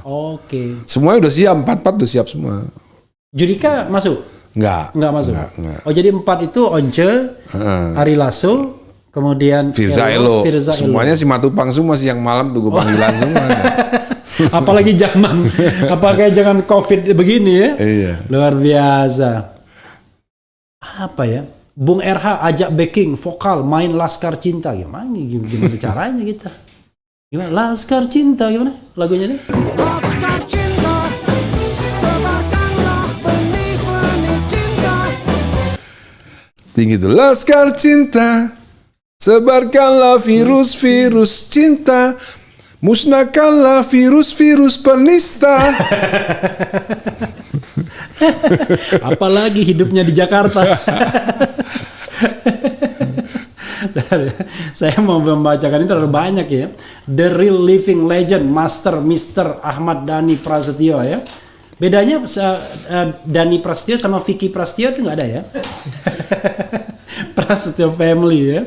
Oke. Semuanya udah siap, 4 udah siap semua. Judika masuk? Enggak Masuk. Enggak. Oh jadi 4 itu Once, Ari Lasso, kemudian Firza Elo. Semuanya si Matupang semua siang malam tunggu panggilan semua. Apalagi zaman apakah jangan COVID begini ya. Iya. Luar biasa. Apa ya? Bung RH ajak backing vokal main Laskar Cinta. Gimana caranya kita? Gimana? Laskar Cinta gimana lagunya nih? Laskar cinta, sebarkanlah benih-benih cinta. Tinggi tuh. Laskar Cinta, sebarkanlah virus-virus cinta, musnahkanlah virus-virus penista. Apalagi hidupnya di Jakarta. Saya mau membacakan ini terlalu banyak ya. The Real Living Legend Master Mr. Ahmad Dhani Prasetyo ya. Bedanya Dhani Prasetyo sama Vicky Prasetyo itu nggak ada ya. Prasetyo family ya.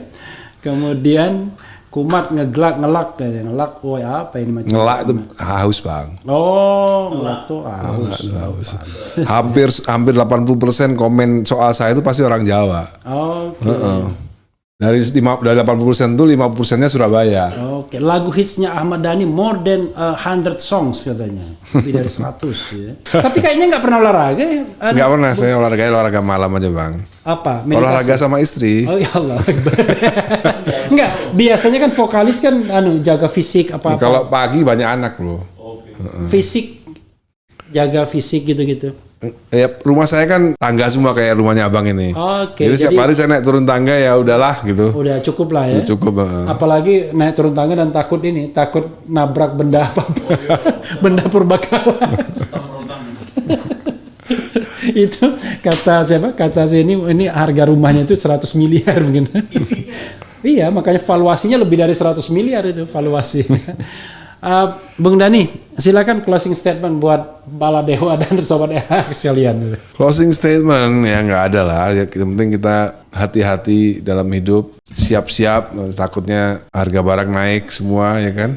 Kemudian Kumat ngelak kayaknya. Ngelak, oh ya apa ini macam? Ngelak itu haus Bang. Oh, ngelak tuh haus. Hampir 80% komen soal saya itu pasti orang Jawa. Oke. Dari 80% itu 50%-nya Surabaya. Oke, lagu hitsnya Ahmad Dhani more than 100 songs katanya, lebih dari 100 ya. Tapi kayaknya nggak pernah olahraga ya? Nggak pernah, saya olahraga malam aja Bang. Apa? Olahraga sama istri. Oh ya Allah. Enggak, biasanya kan vokalis kan jaga fisik apa-apa. Kalau pagi banyak anak Bro. Fisik, jaga fisik gitu-gitu. Ya rumah saya kan tangga semua kayak rumahnya Abang ini. Oke. Jadi setiap hari saya naik turun tangga ya udahlah gitu. Udah cukup lah ya. Udah cukup. Apalagi naik turun tangga dan takut nabrak benda apa benda purbakala. Itu kata siapa? Kata ini harga rumahnya itu 100 miliar mungkin. Iya, makanya valuasinya lebih dari 100 miliar itu valuasinya. Bung Dhani, silakan closing statement buat Baladewa dan Sobat RH sekalian. Closing statement ya nggak ada lah. Ya, yang penting kita hati-hati dalam hidup, siap-siap. Takutnya harga barang naik semua ya kan.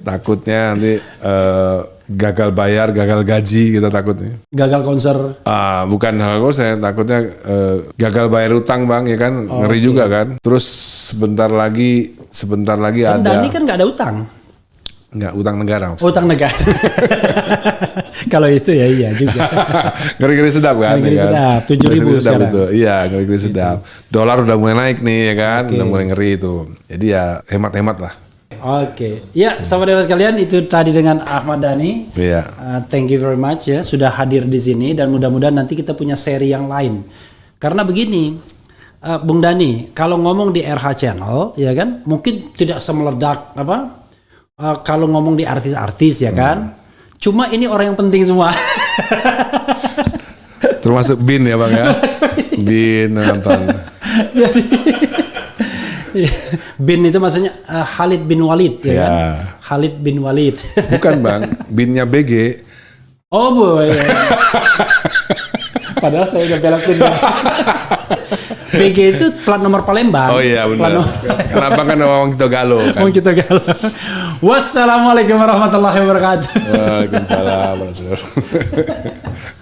Takutnya nanti gagal bayar, gagal gaji kita takutnya. Gagal konser. Bukan hal itu, saya takutnya gagal bayar utang Bang ya kan, ngeri juga kan. Terus sebentar lagi Kan ada. Dhani kan nggak ada utang. Nggak, utang negara. Utang negara. Kalau itu ya iya juga. Ngeri-ngeri sedap kan? Ngeri-ngeri ya kan? sedap, 7.000 Ngeri-ngeri sedap sekarang. itu. Iya, ngeri-ngeri sedap. Dolar udah mulai naik nih ya kan, Oke. udah mulai ngeri itu. Jadi ya hemat-hemat lah. Oke, ya sahabat sekalian itu tadi dengan Ahmad Dhani. Iya. Thank you very much ya sudah hadir di sini dan mudah-mudahan nanti kita punya seri yang lain. Karena begini, Bung Dhani, kalau ngomong di RH Channel ya kan, mungkin tidak semeledak apa kalau ngomong di artis-artis ya kan. Cuma ini orang yang penting semua. Termasuk Bin ya Bang ya. Bin nonton. Jadi Bin itu maksudnya Khalid bin Walid ya kan? Ya. Khalid bin Walid. Bukan Bang, Binnya BG. Oh boy. Padahal saya udah belokin. BG itu plat nomor Palembang. Oh iya Plat benar. nomor Kenapa kan orang kita galau kan? Mau kita galau. Wassalamualaikum warahmatullahi wabarakatuh. Waalaikumsalam warahmatullahi wabarakatuh.